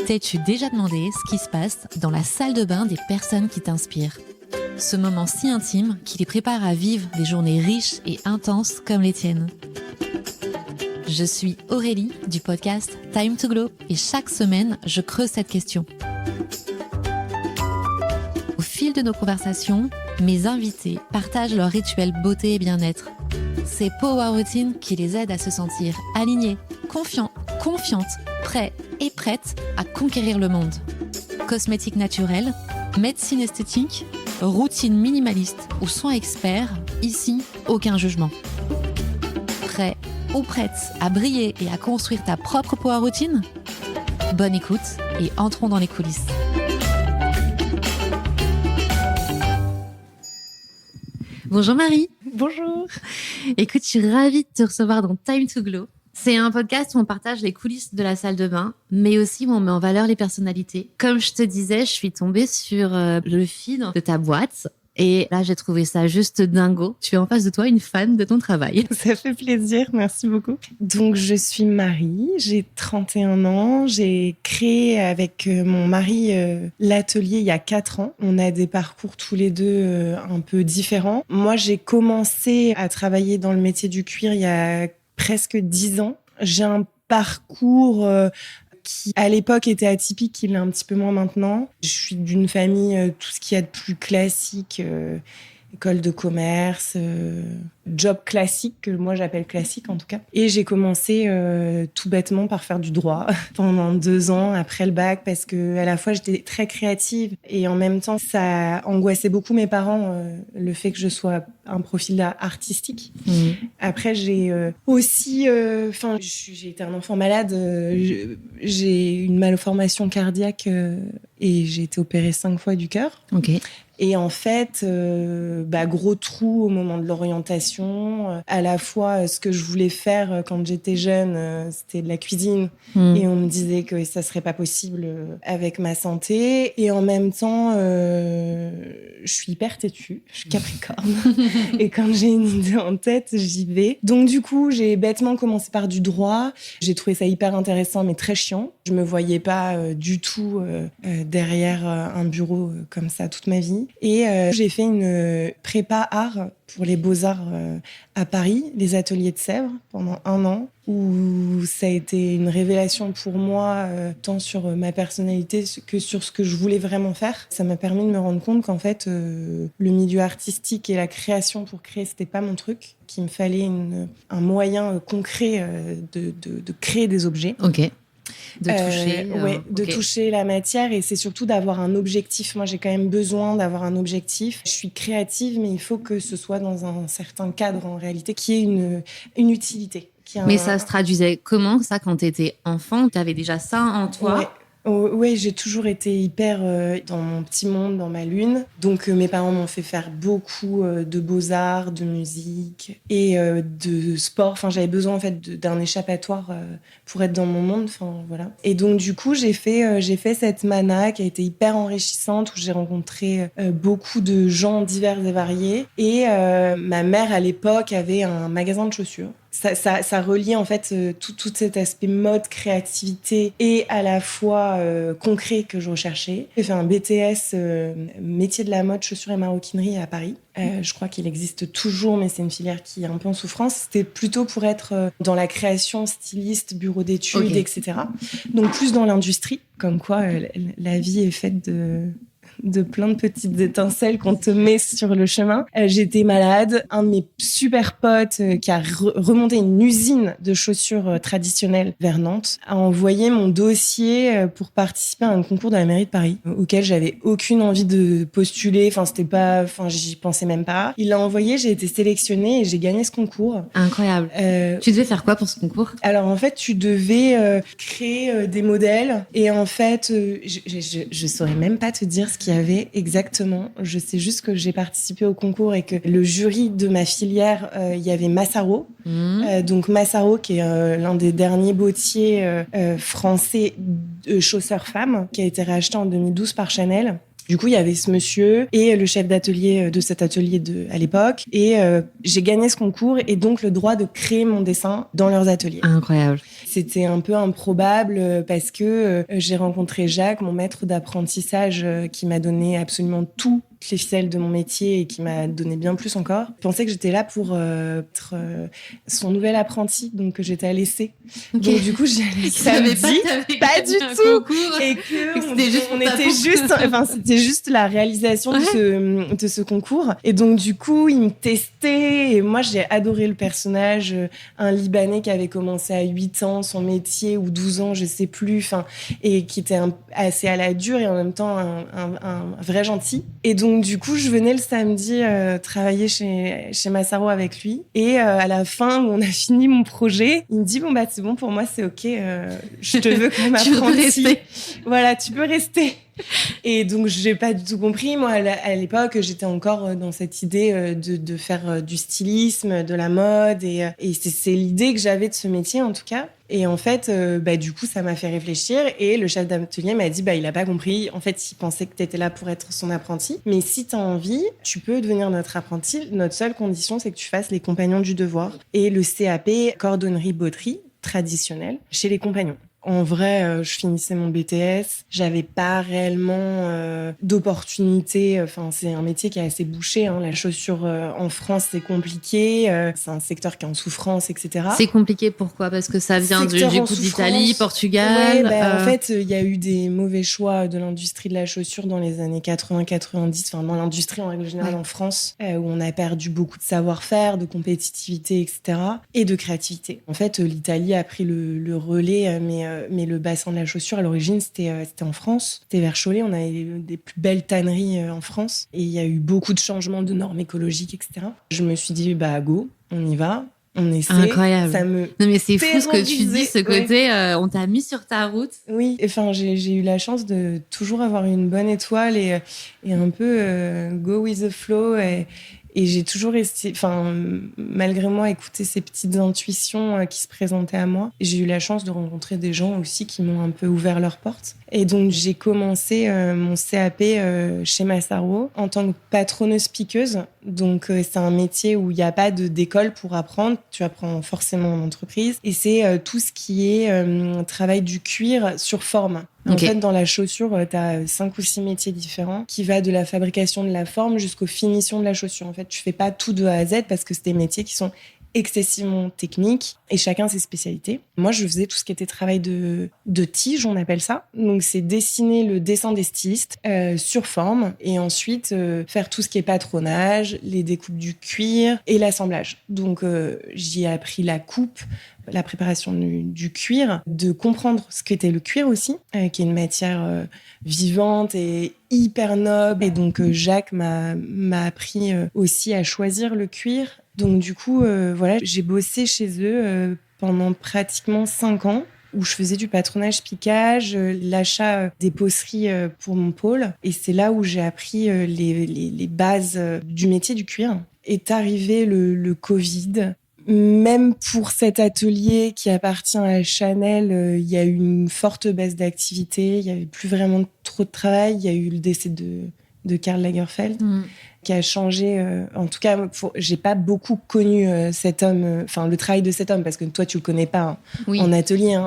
T'es-tu déjà demandé ce qui se passe dans la salle de bain des personnes qui t'inspirent ? Ce moment si intime qui les prépare à vivre des journées riches et intenses comme les tiennes. Je suis Aurélie du podcast Time to Glow et chaque semaine, je creuse cette question. Au fil de nos conversations, mes invités partagent leurs rituels beauté et bien-être. Ces power routines qui les aident à se sentir alignés, confiants, confiantes, prêts et prêtes à conquérir le monde. Cosmétiques naturels, médecine esthétique, routine minimaliste ou soins experts, ici, aucun jugement. Prêt ou prête à briller et à construire ta propre power routine ? Bonne écoute et entrons dans les coulisses. Bonjour Marie. Bonjour. Écoute, je suis ravie de te recevoir dans Time to Glow. C'est un podcast où on partage les coulisses de la salle de bain, mais aussi où on met en valeur les personnalités. Comme je te disais, je suis tombée sur le feed de ta boîte. Et là, j'ai trouvé ça juste dingo. Tu es en face de toi une fan de ton travail. Ça fait plaisir, merci beaucoup. Donc, je suis Marie, j'ai 31 ans. J'ai créé avec mon mari l'atelier il y a 4 ans. On a des parcours tous les deux un peu différents. Moi, j'ai commencé à travailler dans le métier du cuir il y a presque 10 ans. J'ai un parcours qui, à l'époque, était atypique, qui l'est un petit peu moins maintenant. Je suis d'une famille, tout ce qu'il y a de plus classique, école de commerce, job classique, que moi j'appelle classique en tout cas. Et j'ai commencé tout bêtement par faire du droit pendant 2 ans après le bac, parce que à la fois j'étais très créative et en même temps ça angoissait beaucoup mes parents, le fait que je sois un profil artistique. Après j'ai aussi, j'ai été un enfant malade, j'ai une malformation cardiaque et j'ai été opérée 5 fois du cœur. Ok. Et en fait, gros trou au moment de l'orientation. À la fois, ce que je voulais faire quand j'étais jeune, c'était de la cuisine. Et on me disait que ça serait pas possible avec ma santé. Et en même temps, je suis hyper têtue. Je suis Capricorne. Et quand j'ai une idée en tête, j'y vais. Donc du coup, j'ai bêtement commencé par du droit. J'ai trouvé ça hyper intéressant, mais très chiant. Je me voyais pas du tout derrière un bureau comme ça toute ma vie. Et j'ai fait une prépa art pour les Beaux-Arts à Paris, les ateliers de Sèvres, pendant 1 an, où ça a été une révélation pour moi, tant sur ma personnalité que sur ce que je voulais vraiment faire. Ça m'a permis de me rendre compte qu'en fait, le milieu artistique et la création pour créer, c'était pas mon truc, qu'il me fallait un moyen concret de créer des objets. Ok. De toucher la matière, et c'est surtout d'avoir un objectif. Moi, j'ai quand même besoin d'avoir un objectif. Je suis créative, mais il faut que ce soit dans un certain cadre, en réalité, qui ait une utilité. Mais ça se traduisait comment, ça, quand t'étais enfant ? T'avais déjà ça en toi ? Ouais. Oui, j'ai toujours été hyper dans mon petit monde, dans ma lune. Donc, mes parents m'ont fait faire beaucoup de beaux-arts, de musique et de sport. Enfin, j'avais besoin, en fait, d'un échappatoire pour être dans mon monde. Enfin, voilà. Et donc, du coup, j'ai fait cette mana qui a été hyper enrichissante, où j'ai rencontré beaucoup de gens divers et variés. Et ma mère, à l'époque, avait un magasin de chaussures. Ça reliait en fait tout cet aspect mode, créativité et à la fois concret que je recherchais. J'ai fait un BTS métier de la mode, chaussures et maroquinerie à Paris. Je crois qu'il existe toujours, mais c'est une filière qui est un peu en souffrance. C'était plutôt pour être dans la création, styliste, bureau d'études, etc. Donc plus dans l'industrie, comme quoi la vie est faite de plein de petites étincelles qu'on te met sur le chemin. J'étais malade. Un de mes super potes qui a remonté une usine de chaussures traditionnelles vers Nantes a envoyé mon dossier pour participer à un concours de la mairie de Paris auquel j'avais aucune envie de postuler. J'y pensais même pas. Il l'a envoyé, j'ai été sélectionnée et j'ai gagné ce concours. Incroyable. Tu devais faire quoi pour ce concours ? Alors en fait, tu devais créer des modèles et en fait, je saurais même pas te dire ce qu'il y avait exactement. Je sais juste que j'ai participé au concours et que le jury de ma filière, il y avait Massaro. Donc Massaro, qui est l'un des derniers bottiers français chausseurs femmes, qui a été racheté en 2012 par Chanel. Du coup, il y avait ce monsieur et le chef d'atelier de cet atelier à l'époque. Et j'ai gagné ce concours et donc le droit de créer mon dessin dans leurs ateliers. Incroyable. C'était un peu improbable parce que j'ai rencontré Jacques, mon maître d'apprentissage, qui m'a donné absolument toutes les ficelles de mon métier et qui m'a donné bien plus encore. Je pensais que j'étais là pour être son nouvel apprenti, donc j'étais à l'essai. Okay. Donc du coup, j'ai samedi, pas du tout, et c'était juste la réalisation de ce concours. Et donc du coup, il me testait et moi j'ai adoré le personnage, un Libanais qui avait commencé à 8 ans son métier ou 12 ans, je sais plus, et qui était assez à la dure et en même temps un vrai gentil. Et donc du coup, je venais le samedi travailler chez Massaro avec lui. Et à la fin, où on a fini mon projet, il me dit c'est bon pour moi, c'est ok, je te veux comme apprenti. Voilà, tu peux rester. Et donc, j'ai pas du tout compris. Moi, à l'époque, j'étais encore dans cette idée de faire du stylisme, de la mode. Et c'est l'idée que j'avais de ce métier, en tout cas. Et en fait, du coup, ça m'a fait réfléchir. Et le chef d'atelier m'a dit, il a pas compris. En fait, il pensait que t'étais là pour être son apprenti. Mais si t'as envie, tu peux devenir notre apprenti. Notre seule condition, c'est que tu fasses les compagnons du devoir. Et le CAP, cordonnerie-botterie, traditionnel, chez les compagnons. En vrai, je finissais mon BTS. J'avais pas réellement d'opportunités. Enfin, c'est un métier qui est assez bouché. La chaussure en France, c'est compliqué. C'est un secteur qui est en souffrance, etc. C'est compliqué, pourquoi ? Parce que ça vient du coup d'Italie, Portugal. Ouais, en fait, il y a eu des mauvais choix de l'industrie de la chaussure dans les années 80-90. Enfin, dans l'industrie en règle générale en France, où on a perdu beaucoup de savoir-faire, de compétitivité, etc. et de créativité. En fait, l'Italie a pris le relais, mais le bassin de la chaussure, à l'origine, c'était en France. C'était vers Cholet. On avait des plus belles tanneries en France. Et il y a eu beaucoup de changements de normes écologiques, etc. Je me suis dit, go, on y va. On essaie. Incroyable. Non, mais c'est fou ce que tu dis, ce côté, on t'a mis sur ta route. Oui, enfin, j'ai eu la chance de toujours avoir une bonne étoile et un peu go with the flow. Et j'ai toujours resté, malgré moi, écouter ces petites intuitions qui se présentaient à moi. Et j'ai eu la chance de rencontrer des gens aussi qui m'ont un peu ouvert leurs portes. Et donc, j'ai commencé mon CAP chez Massaro en tant que patroneuse-piqueuse. Donc, c'est un métier où il n'y a pas d'école pour apprendre. Tu apprends forcément en entreprise. Et c'est tout ce qui est travail du cuir sur forme. En fait, dans la chaussure, tu as 5 ou 6 métiers différents qui va de la fabrication de la forme jusqu'aux finitions de la chaussure. En fait, tu fais pas tout de A à Z parce que c'est des métiers qui sont excessivement techniques et chacun ses spécialités. Moi, je faisais tout ce qui était travail de tige, on appelle ça. Donc, c'est dessiner le dessin des stylistes sur forme et ensuite faire tout ce qui est patronage, les découpes du cuir et l'assemblage. Donc, j'y ai appris la coupe, la préparation du cuir, de comprendre ce qu'était le cuir aussi, qui est une matière vivante et hyper noble. Et donc, Jacques m'a appris aussi à choisir le cuir. Donc, du coup, j'ai bossé chez eux pendant pratiquement 5 ans, où je faisais du patronage piquage, l'achat des peausseries pour mon pôle. Et c'est là où j'ai appris les bases du métier du cuir. Est arrivé le Covid. Même pour cet atelier qui appartient à Chanel, il y a eu une forte baisse d'activité. Il n'y avait plus vraiment trop de travail. Il y a eu le décès de Karl Lagerfeld, qui a changé. En tout cas, j'ai pas beaucoup connu cet homme, le travail de cet homme, parce que toi, tu le connais pas en atelier,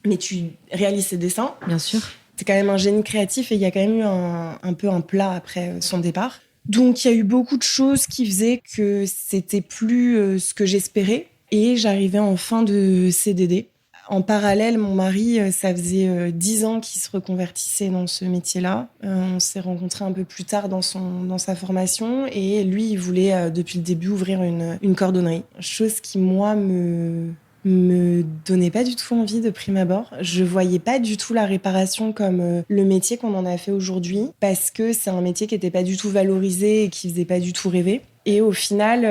mais tu réalises ses dessins. Bien sûr. C'est quand même un génie créatif et il y a quand même eu un peu un plat après son départ. Donc, il y a eu beaucoup de choses qui faisaient que c'était plus ce que j'espérais. Et j'arrivais en fin de CDD. En parallèle, mon mari, ça faisait 10 ans qu'il se reconvertissait dans ce métier-là. On s'est rencontrés un peu plus tard dans sa formation. Et lui, il voulait, depuis le début, ouvrir une cordonnerie. Chose qui, moi, me donnait pas du tout envie de prime abord. Je voyais pas du tout la réparation comme le métier qu'on en a fait aujourd'hui, parce que c'est un métier qui était pas du tout valorisé et qui faisait pas du tout rêver. Et au final,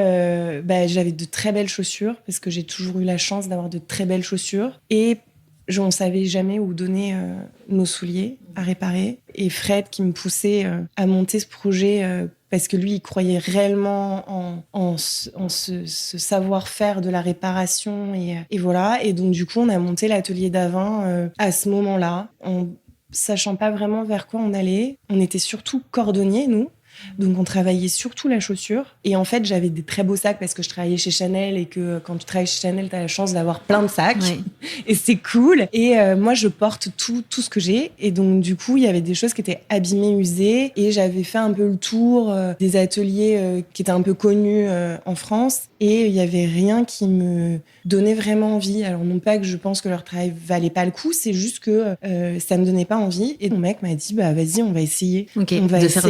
j'avais de très belles chaussures, parce que j'ai toujours eu la chance d'avoir de très belles chaussures. Et on savait jamais où donner nos souliers à réparer. Et Fred qui me poussait à monter ce projet parce que lui, il croyait réellement en ce savoir-faire de la réparation. Et voilà. Et donc, du coup, on a monté l'atelier d'Avin à ce moment-là, en sachant pas vraiment vers quoi on allait. On était surtout cordonniers, nous. Donc, on travaillait surtout la chaussure. Et en fait, j'avais des très beaux sacs parce que je travaillais chez Chanel et que quand tu travailles chez Chanel, tu as la chance d'avoir plein de sacs. Ouais. Et c'est cool. Et moi, je porte tout ce que j'ai. Et donc, du coup, il y avait des choses qui étaient abîmées, usées. Et j'avais fait un peu le tour des ateliers qui étaient un peu connus en France. Et il y avait rien qui me donnait vraiment envie. Alors, non pas que je pense que leur travail valait pas le coup, c'est juste que ça me donnait pas envie. Et mon mec m'a dit, bah, vas-y, on va essayer. Okay. On va de essayer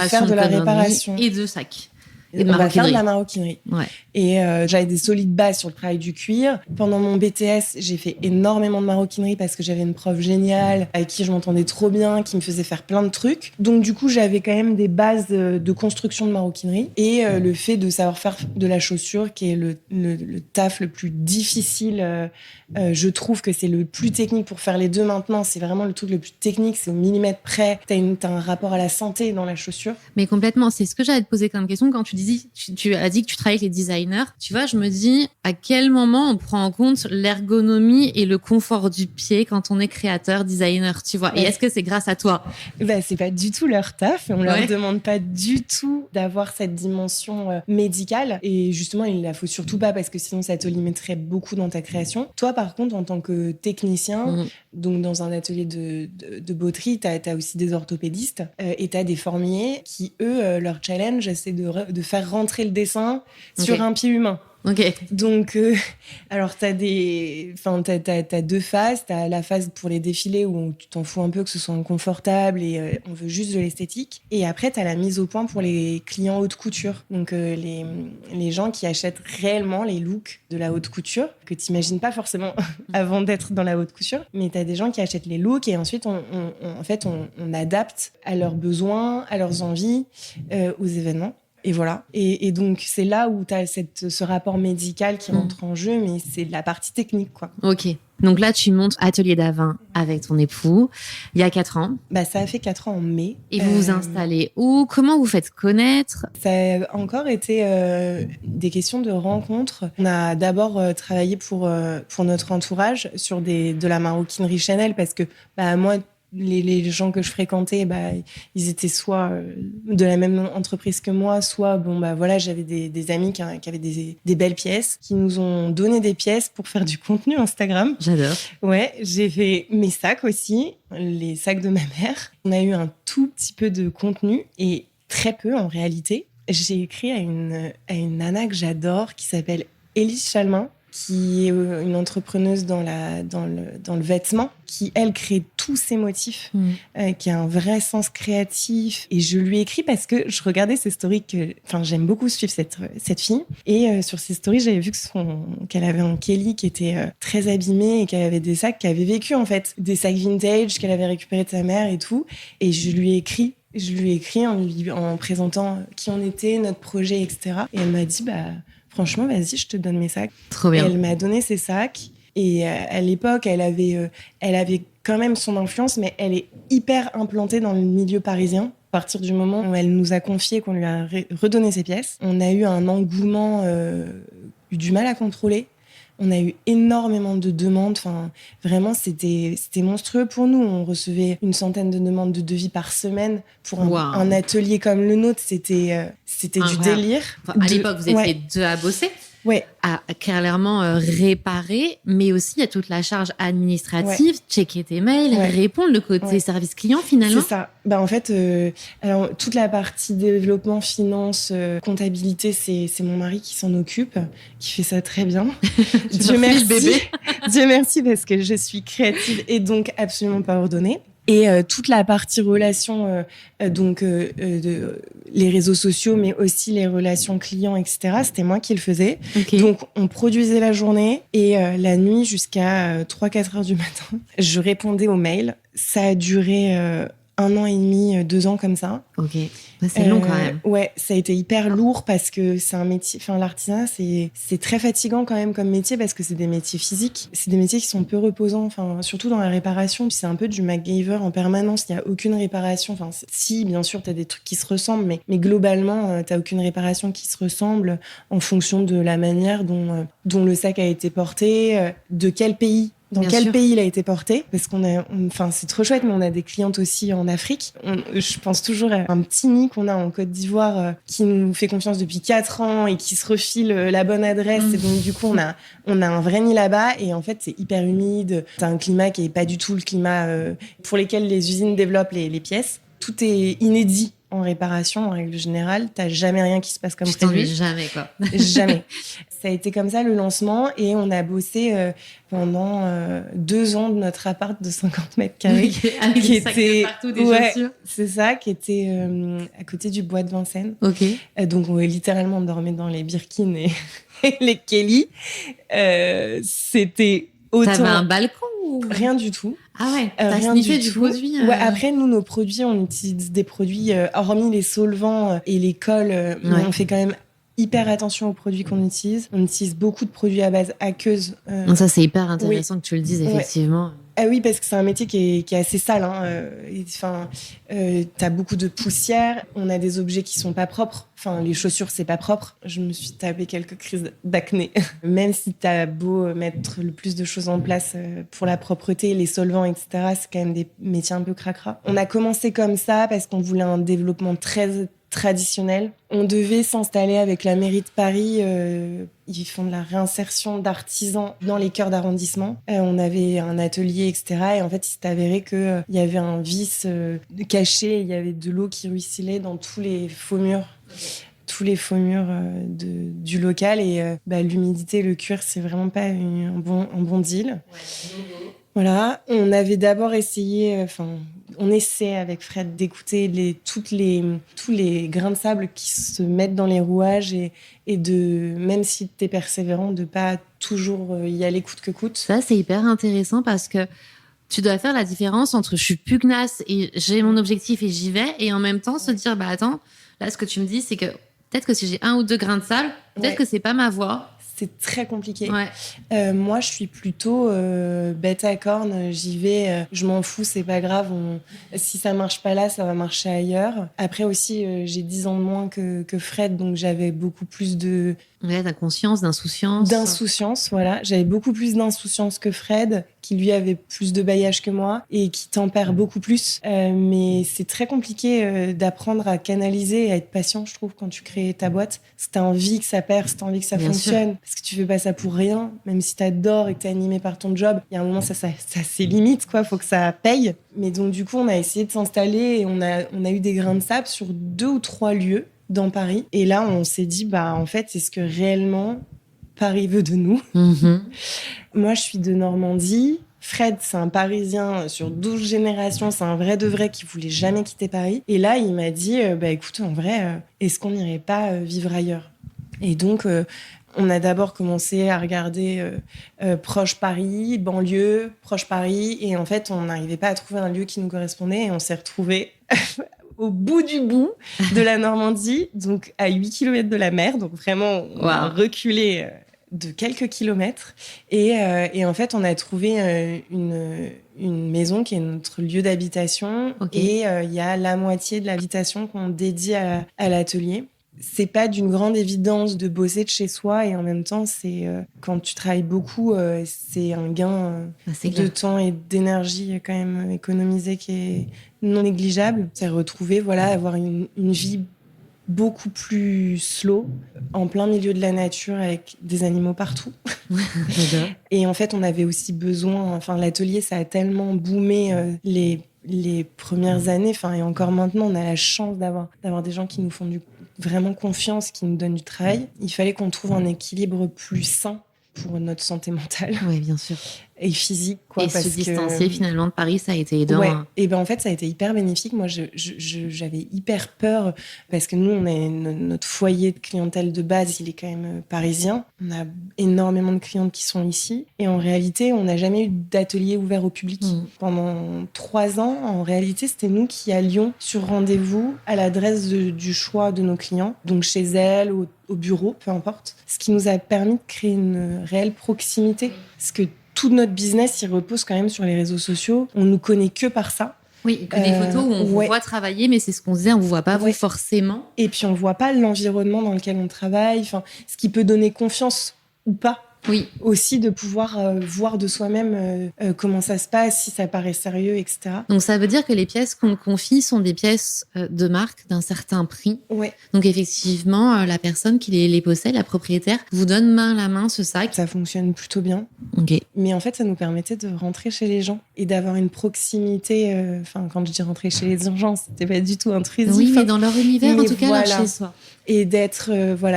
faire de la réparation et de sacs. Et on va faire de la maroquinerie. Ouais. Et j'avais des solides bases sur le travail du cuir. Pendant mon BTS, j'ai fait énormément de maroquinerie parce que j'avais une prof géniale avec qui je m'entendais trop bien, qui me faisait faire plein de trucs. Donc du coup, j'avais quand même des bases de construction de maroquinerie. Et le fait de savoir faire de la chaussure, qui est le taf le plus difficile, je trouve que c'est le plus technique pour faire les deux maintenant. C'est vraiment le truc le plus technique, c'est au millimètre près. T'as un rapport à la santé dans la chaussure. Mais complètement, c'est ce que j'allais te poser comme question quand tu as dit que tu travailles avec les designers. Tu vois, je me dis à quel moment on prend en compte l'ergonomie et le confort du pied quand on est créateur, designer, tu vois. Ouais. Et est-ce que c'est grâce à toi? Bah, c'est pas du tout leur taf. On leur demande pas du tout d'avoir cette dimension médicale. Et justement, il la faut surtout pas parce que sinon ça te limiterait beaucoup dans ta création. Toi, par contre, en tant que technicien, donc dans un atelier de botterie, t'as aussi des orthopédistes et t'as des formiers qui, eux, leur challenge, c'est de faire rentrer le dessin sur un pied humain. Okay. Donc, alors t'as deux phases. T'as la phase pour les défilés où tu t'en fous un peu que ce soit confortable et on veut juste de l'esthétique. Et après, t'as la mise au point pour les clients haute couture. Donc, les gens qui achètent réellement les looks de la haute couture, que t'imagines pas forcément avant d'être dans la haute couture. Mais t'as des gens qui achètent les looks et ensuite, on adapte à leurs besoins, à leurs envies, aux événements. Et voilà. Et donc, c'est là où tu as ce rapport médical qui entre en jeu, mais c'est la partie technique, quoi. Ok. Donc là, tu montes Atelier d'Avin avec ton époux, il y a 4 ans. Bah, ça a fait 4 ans en mai. Et vous vous installez où? Comment vous faites connaître? Ça a encore été des questions de rencontres. On a d'abord travaillé pour notre entourage sur de la maroquinerie Chanel parce que moi, les gens que je fréquentais, ils étaient soit de la même entreprise que moi, soit j'avais des amis qui avaient des belles pièces, qui nous ont donné des pièces pour faire du contenu Instagram. J'adore. Ouais, j'ai fait mes sacs aussi, les sacs de ma mère. On a eu un tout petit peu de contenu et très peu en réalité. J'ai écrit à une nana que j'adore qui s'appelle Élise Chalmin, qui est une entrepreneuse dans le vêtement, qui, elle, crée tous ses motifs, qui a un vrai sens créatif. Et je lui ai écrit parce que je regardais ses stories, j'aime beaucoup suivre cette fille. Et sur ses stories, j'avais vu qu'elle avait un Kelly qui était très abîmé et qu'elle avait des sacs qu'elle avait vécu, en fait. Des sacs vintage qu'elle avait récupérés de sa mère et tout. Et je lui ai écrit en présentant qui on était, notre projet, etc. Et elle m'a dit, franchement, vas-y, je te donne mes sacs. Trop bien. Et elle m'a donné ses sacs. Et à l'époque, elle avait quand même son influence, mais elle est hyper implantée dans le milieu parisien. À partir du moment où elle nous a confié qu'on lui a redonné ses pièces, on a eu un engouement, eu du mal à contrôler. On a eu énormément de demandes. Enfin, vraiment, c'était monstrueux pour nous. On recevait une centaine de demandes de devis par semaine pour un atelier comme le nôtre. C'était du délire. Enfin, à l'époque, vous étiez deux à bosser. Ouais. À clairement réparer, mais aussi il y a toute la charge administrative, checker tes mails, répondre, le côté service client finalement. C'est ça. En fait, alors toute la partie développement, finance, comptabilité, c'est mon mari qui s'en occupe, qui fait ça très bien. Dieu merci, bébé. Dieu merci parce que je suis créative et donc absolument pas ordonnée. Et toute la partie relations, les réseaux sociaux, mais aussi les relations clients, etc., c'était moi qui le faisais. Okay. Donc, on produisait la journée et la nuit jusqu'à 3-4 heures du matin, je répondais aux mails. Ça a duré 1 an et demi, 2 ans comme ça. Ok, c'est long quand même. Ouais, ça a été hyper lourd parce que c'est un métier. Enfin, l'artisanat, c'est très fatigant quand même comme métier parce que c'est des métiers physiques. C'est des métiers qui sont peu reposants. Enfin, surtout dans la réparation, c'est un peu du MacGyver en permanence. Il y a aucune réparation. Enfin, si, bien sûr, t'as des trucs qui se ressemblent, mais globalement, t'as aucune réparation qui se ressemble en fonction de la manière dont le sac a été porté, de quel pays dans Bien quel sûr. pays il a été porté, parce enfin c'est trop chouette, mais on a des clientes aussi en Afrique. Je pense toujours à un petit nid qu'on a en Côte d'Ivoire qui nous fait confiance depuis 4 ans et qui se refile la bonne adresse. Et donc du coup on a un vrai nid là-bas et en fait c'est hyper humide. T'as un climat qui est pas du tout le climat pour lesquels les usines développent les pièces. Tout est inédit en réparation en règle générale. T'as jamais rien qui se passe comme Tu t'ennuies prévu. jamais, quoi. Jamais. Ça a été comme ça le lancement et on a bossé pendant 2 ans de notre appart de 50 mètres carrés. Avec qui des sacs était, de partout, des chaussures. c'est ça, qui était à côté du bois de Vincennes. Ok. Donc littéralement on dormait dans les Birkin et, et les Kelly. C'était autant... T'avais un balcon ou... Rien du tout. Ah ouais, t'as Rien sniffé du du tout. produit. Ouais, après, nous, nos produits, on utilise des produits, hormis les solvants et les colles, mais on fait quand même hyper attention aux produits qu'on utilise. On utilise beaucoup de produits à base aqueuse. Donc ça, c'est hyper intéressant que tu le dises, effectivement. Ah oui, parce que c'est un métier qui est assez sale. T'as beaucoup de poussière. On a des objets qui sont pas propres. Enfin, les chaussures, c'est pas propre. Je me suis tapé quelques crises d'acné. Même si t'as beau mettre le plus de choses en place pour la propreté, les solvants, etc., c'est quand même des métiers un peu cracra. On a commencé comme ça parce qu'on voulait un développement très traditionnel. On devait s'installer avec la mairie de Paris. Ils font de la réinsertion d'artisans dans les cœurs d'arrondissement. On avait un atelier, etc. Et en fait, il s'est avéré qu'il y avait un vice caché. Il y avait de l'eau qui ruisselait dans tous les faux murs. Tous les faux murs du local. Et l'humidité, le cuir, c'est vraiment pas un bon deal. Voilà, on avait d'abord essayé, on essaie avec Fred d'écouter tous les grains de sable qui se mettent dans les rouages et de, même si t'es persévérant, de pas toujours y aller coûte que coûte. Ça, c'est hyper intéressant parce que tu dois faire la différence entre je suis pugnace et j'ai mon objectif et j'y vais, et en même temps se dire, attends, là, ce que tu me dis, c'est que peut-être que si j'ai 1 ou 2 grains de sable, peut-être que c'est pas ma voie. C'est très compliqué. Ouais. Moi, je suis plutôt bête à cornes. J'y vais, je m'en fous, c'est pas grave. Si ça marche pas là, ça va marcher ailleurs. Après aussi, j'ai 10 ans de moins que Fred, donc j'avais beaucoup plus de... Ouais, d'inconscience, d'insouciance. D'insouciance, voilà. J'avais beaucoup plus d'insouciance que Fred, qui lui avait plus de bailliage que moi et qui tempère beaucoup plus. Mais c'est très compliqué d'apprendre à canaliser et à être patient, je trouve, quand tu crées ta boîte. Si t'as envie que ça perce, si t'as envie que ça fonctionne, parce que tu fais pas ça pour rien. Même si t'adores et que t'es animé par ton job, il y a un moment, ça c'est limite, quoi. Faut que ça paye. Mais donc, du coup, on a essayé de s'installer et on a eu des grains de sable sur 2 ou 3 lieux dans Paris. Et là, on s'est dit, en fait, c'est ce que réellement Paris veut de nous. Moi, je suis de Normandie. Fred, c'est un Parisien sur 12 générations. C'est un vrai de vrai qui voulait jamais quitter Paris. Et là, il m'a dit, écoute, en vrai, est-ce qu'on n'irait pas vivre ailleurs ? Et donc, on a d'abord commencé à regarder proche Paris, banlieue, proche Paris. Et en fait, on n'arrivait pas à trouver un lieu qui nous correspondait. Et on s'est retrouvés au bout du bout de la Normandie, donc à 8 km de la mer. Donc vraiment, on a reculé de quelques kilomètres. Et en fait, on a trouvé une maison qui est notre lieu d'habitation. Et il y a la moitié de l'habitation qu'on dédie à l'atelier. C'est pas d'une grande évidence de bosser de chez soi, et en même temps, c'est quand tu travailles beaucoup, c'est un gain de temps et d'énergie quand même économisé qui est non négligeable. C'est retrouver, avoir une vie beaucoup plus slow, en plein milieu de la nature, avec des animaux partout. Et en fait, on avait aussi besoin, l'atelier, ça a tellement boomé les premières années, et encore maintenant, on a la chance d'avoir des gens qui nous font vraiment confiance, qui nous donnent du travail. Il fallait qu'on trouve un équilibre plus sain pour notre santé mentale. Oui, bien sûr. Et physique, Et se distancier finalement de Paris, ça a été aidant. Ouais. Et en fait, ça a été hyper bénéfique. Moi, j'avais hyper peur parce que nous, on a notre foyer de clientèle de base, il est quand même parisien. On a énormément de clientes qui sont ici. Et en réalité, on n'a jamais eu d'atelier ouvert au public. Pendant 3 ans, en réalité, c'était nous qui allions sur rendez-vous à l'adresse du choix de nos clients. Donc chez elles, au bureau, peu importe. Ce qui nous a permis de créer une réelle proximité. Parce que tout notre business, il repose quand même sur les réseaux sociaux. On nous connaît que par ça. Oui, et que des photos où on vous voit travailler, mais c'est ce qu'on disait, on vous voit pas vous forcément. Et puis on voit pas l'environnement dans lequel on travaille, ce qui peut donner confiance ou pas. Oui. Aussi de pouvoir voir de soi-même comment ça se passe, si ça paraît sérieux, etc. Donc ça veut dire que les pièces qu'on confie sont des pièces de marque d'un certain prix. Ouais. Donc effectivement, la personne qui les possède, la propriétaire, vous donne main à la main ce sac. Ça fonctionne plutôt bien. Ok. Mais en fait, ça nous permettait de rentrer chez les gens et d'avoir une proximité. Quand je dis rentrer chez les gens, c'était pas du tout intrusif. Oui, mais dans leur univers, en tout cas, voilà. leur chez soi. Et d'être,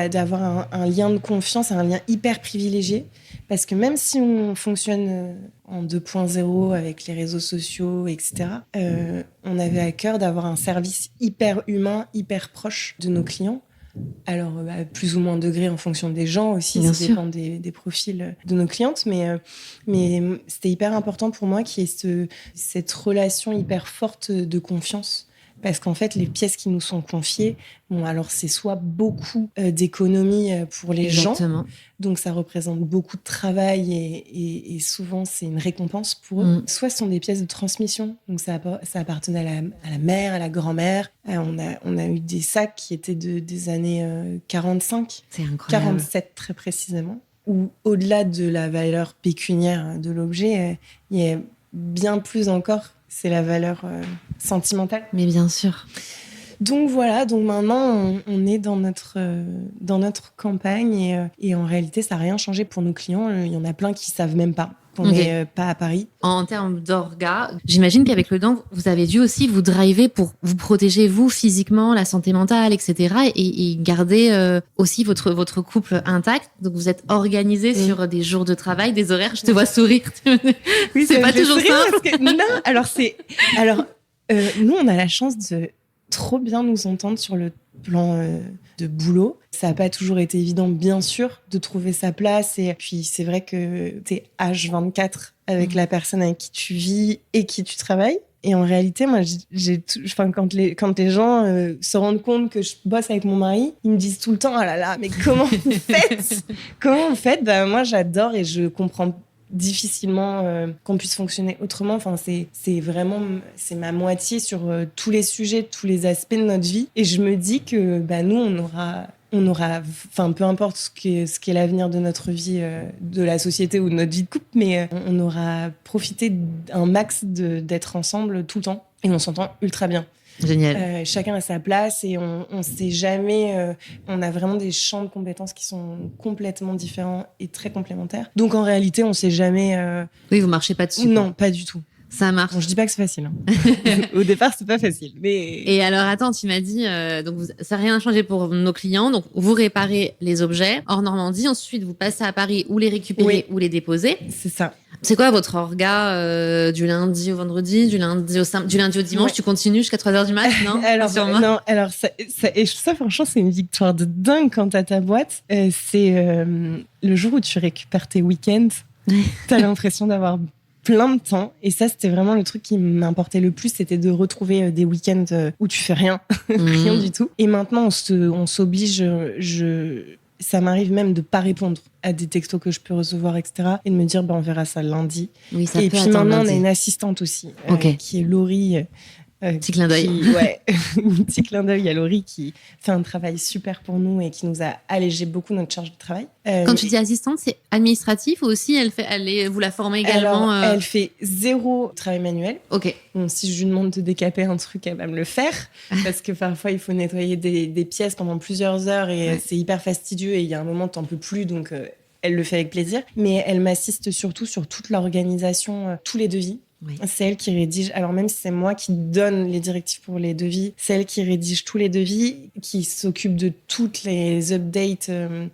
d'avoir un lien de confiance, un lien hyper privilégié. Parce que même si on fonctionne en 2.0 avec les réseaux sociaux, etc., on avait à cœur d'avoir un service hyper humain, hyper proche de nos clients. Alors, à plus ou moins degré en fonction des gens aussi, Bien ça sûr. dépend des profils de nos clientes. Mais c'était hyper important pour moi qu'il y ait cette relation hyper forte de confiance. Parce qu'en fait, les pièces qui nous sont confiées, alors c'est soit beaucoup d'économies pour les Exactement. gens, donc ça représente beaucoup de travail et souvent c'est une récompense pour eux. Soit ce sont des pièces de transmission, donc ça appartenait à la mère, à la grand-mère. On a eu des sacs qui étaient des années 45, C'est incroyable. 47 très précisément, où au-delà de la valeur pécuniaire de l'objet, il y a bien plus encore, c'est la valeur sentimentale. Mais bien sûr. Donc voilà, donc maintenant on est dans notre campagne et en réalité ça n'a rien changé pour nos clients. Il y en a plein qui savent même pas qu'on n'est pas à Paris. En termes d'orga, j'imagine qu'avec le temps, vous avez dû aussi vous driver pour vous protéger vous physiquement, la santé mentale, etc. et garder aussi votre couple intact. Donc vous êtes organisé sur des jours de travail, des horaires. Je te vois sourire. Oui, c'est pas toujours simple. Non, nous on a la chance de trop bien nous entendre sur le plan de boulot. Ça n'a pas toujours été évident, bien sûr, de trouver sa place. Et puis, c'est vrai que t'es H24 avec la personne avec qui tu vis et qui tu travailles. Et en réalité, moi, quand les gens se rendent compte que je bosse avec mon mari, ils me disent tout le temps « Oh là là, mais comment vous faites ?» Comment vous faites ? Moi, j'adore et je comprends difficilement qu'on puisse fonctionner autrement. Enfin, c'est ma moitié sur tous les sujets, tous les aspects de notre vie. Et je me dis que nous, on aura, peu importe ce qu'est l'avenir de notre vie, de la société ou de notre vie de couple, mais on aura profité d'un max d'être ensemble tout le temps. Et on s'entend ultra bien. Génial. Chacun a sa place et on sait jamais. On a vraiment des champs de compétences qui sont complètement différents et très complémentaires. Donc en réalité, on sait jamais. Oui, vous marchez pas dessus. Non, pas du tout. Ça marche. Bon, je dis pas que c'est facile. Au départ, c'est pas facile. Mais... Et alors, attends, tu m'as dit, ça n'a rien changé pour nos clients. Donc, vous réparez les objets hors Normandie. Ensuite, vous passez à Paris ou les récupérer ou les déposer. C'est ça. C'est quoi votre orga du lundi au vendredi, du lundi au dimanche? Tu continues jusqu'à 3h du mat', non? Alors ça, franchement, c'est une victoire de dingue quand t'as ta boîte. C'est le jour où tu récupères tes week-ends. T'as l'impression d'avoir plein de temps. Et ça, c'était vraiment le truc qui m'importait le plus, c'était de retrouver des week-ends où tu fais rien, rien du tout. Et maintenant, on s'oblige, ça m'arrive même de pas répondre à des textos que je peux recevoir, etc. Et de me dire, on verra ça lundi. Oui, ça et peut puis maintenant, lundi. on a une assistante aussi, Okay. qui est Laurie. Petit clin d'œil. Petit clin d'œil à Laurie qui fait un travail super pour nous et qui nous a allégé beaucoup notre charge de travail. Quand tu dis assistante, c'est administratif ou aussi vous la formez également? Alors, elle fait 0 travail manuel. Ok. Bon, si je lui demande de décaper un truc, elle va me le faire parce que parfois il faut nettoyer des pièces pendant plusieurs heures et c'est hyper fastidieux et il y a un moment t'en peux plus donc elle le fait avec plaisir. Mais elle m'assiste surtout sur toute l'organisation, tous les devis. Oui. C'est elle qui rédige, alors même si c'est moi qui donne les directives pour les devis, c'est elle qui rédige tous les devis, qui s'occupe de toutes les updates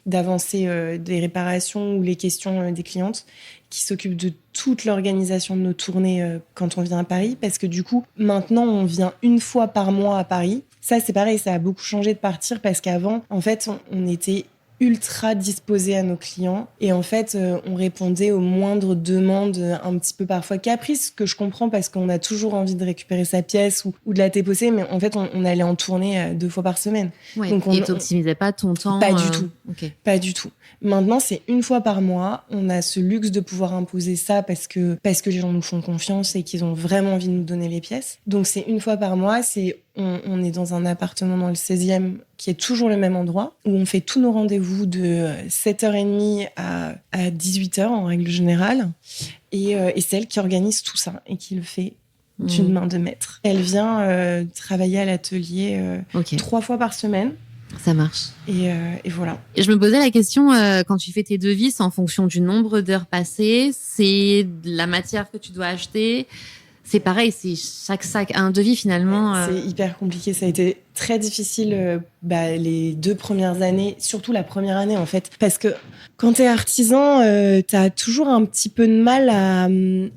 d'avancée des réparations ou les questions des clientes, qui s'occupe de toute l'organisation de nos tournées quand on vient à Paris, parce que du coup, maintenant, on vient une fois par mois à Paris. Ça, c'est pareil, ça a beaucoup changé de partir, parce qu'avant, en fait, on était ultra disposé à nos clients et en fait on répondait aux moindres demandes un petit peu parfois caprices, que je comprends parce qu'on a toujours envie de récupérer sa pièce ou de la déposer, mais en fait on allait en tournée 2 fois par semaine. Ouais, donc et t'optimisais pas ton temps? Pas du tout. Okay. Pas du tout. Maintenant c'est 1 fois par mois, on a ce luxe de pouvoir imposer ça parce que les gens nous font confiance et qu'ils ont vraiment envie de nous donner les pièces. Donc c'est 1 fois par mois, on est dans un appartement dans le 16e qui est toujours le même endroit, où on fait tous nos rendez-vous de 7h30 à 18h en règle générale. Et c'est elle qui organise tout ça et qui le fait d'une main de maître. Elle vient travailler à l'atelier 3 fois par semaine. Ça marche. Et voilà. Et je me posais la question, quand tu fais tes devis, c'est en fonction du nombre d'heures passées, c'est la matière que tu dois acheter. C'est pareil, c'est chaque sac un devis finalement. C'est hyper compliqué. Ça a été très difficile les 2 premières années, surtout la première année en fait. Parce que quand t'es artisan, t'as toujours un petit peu de mal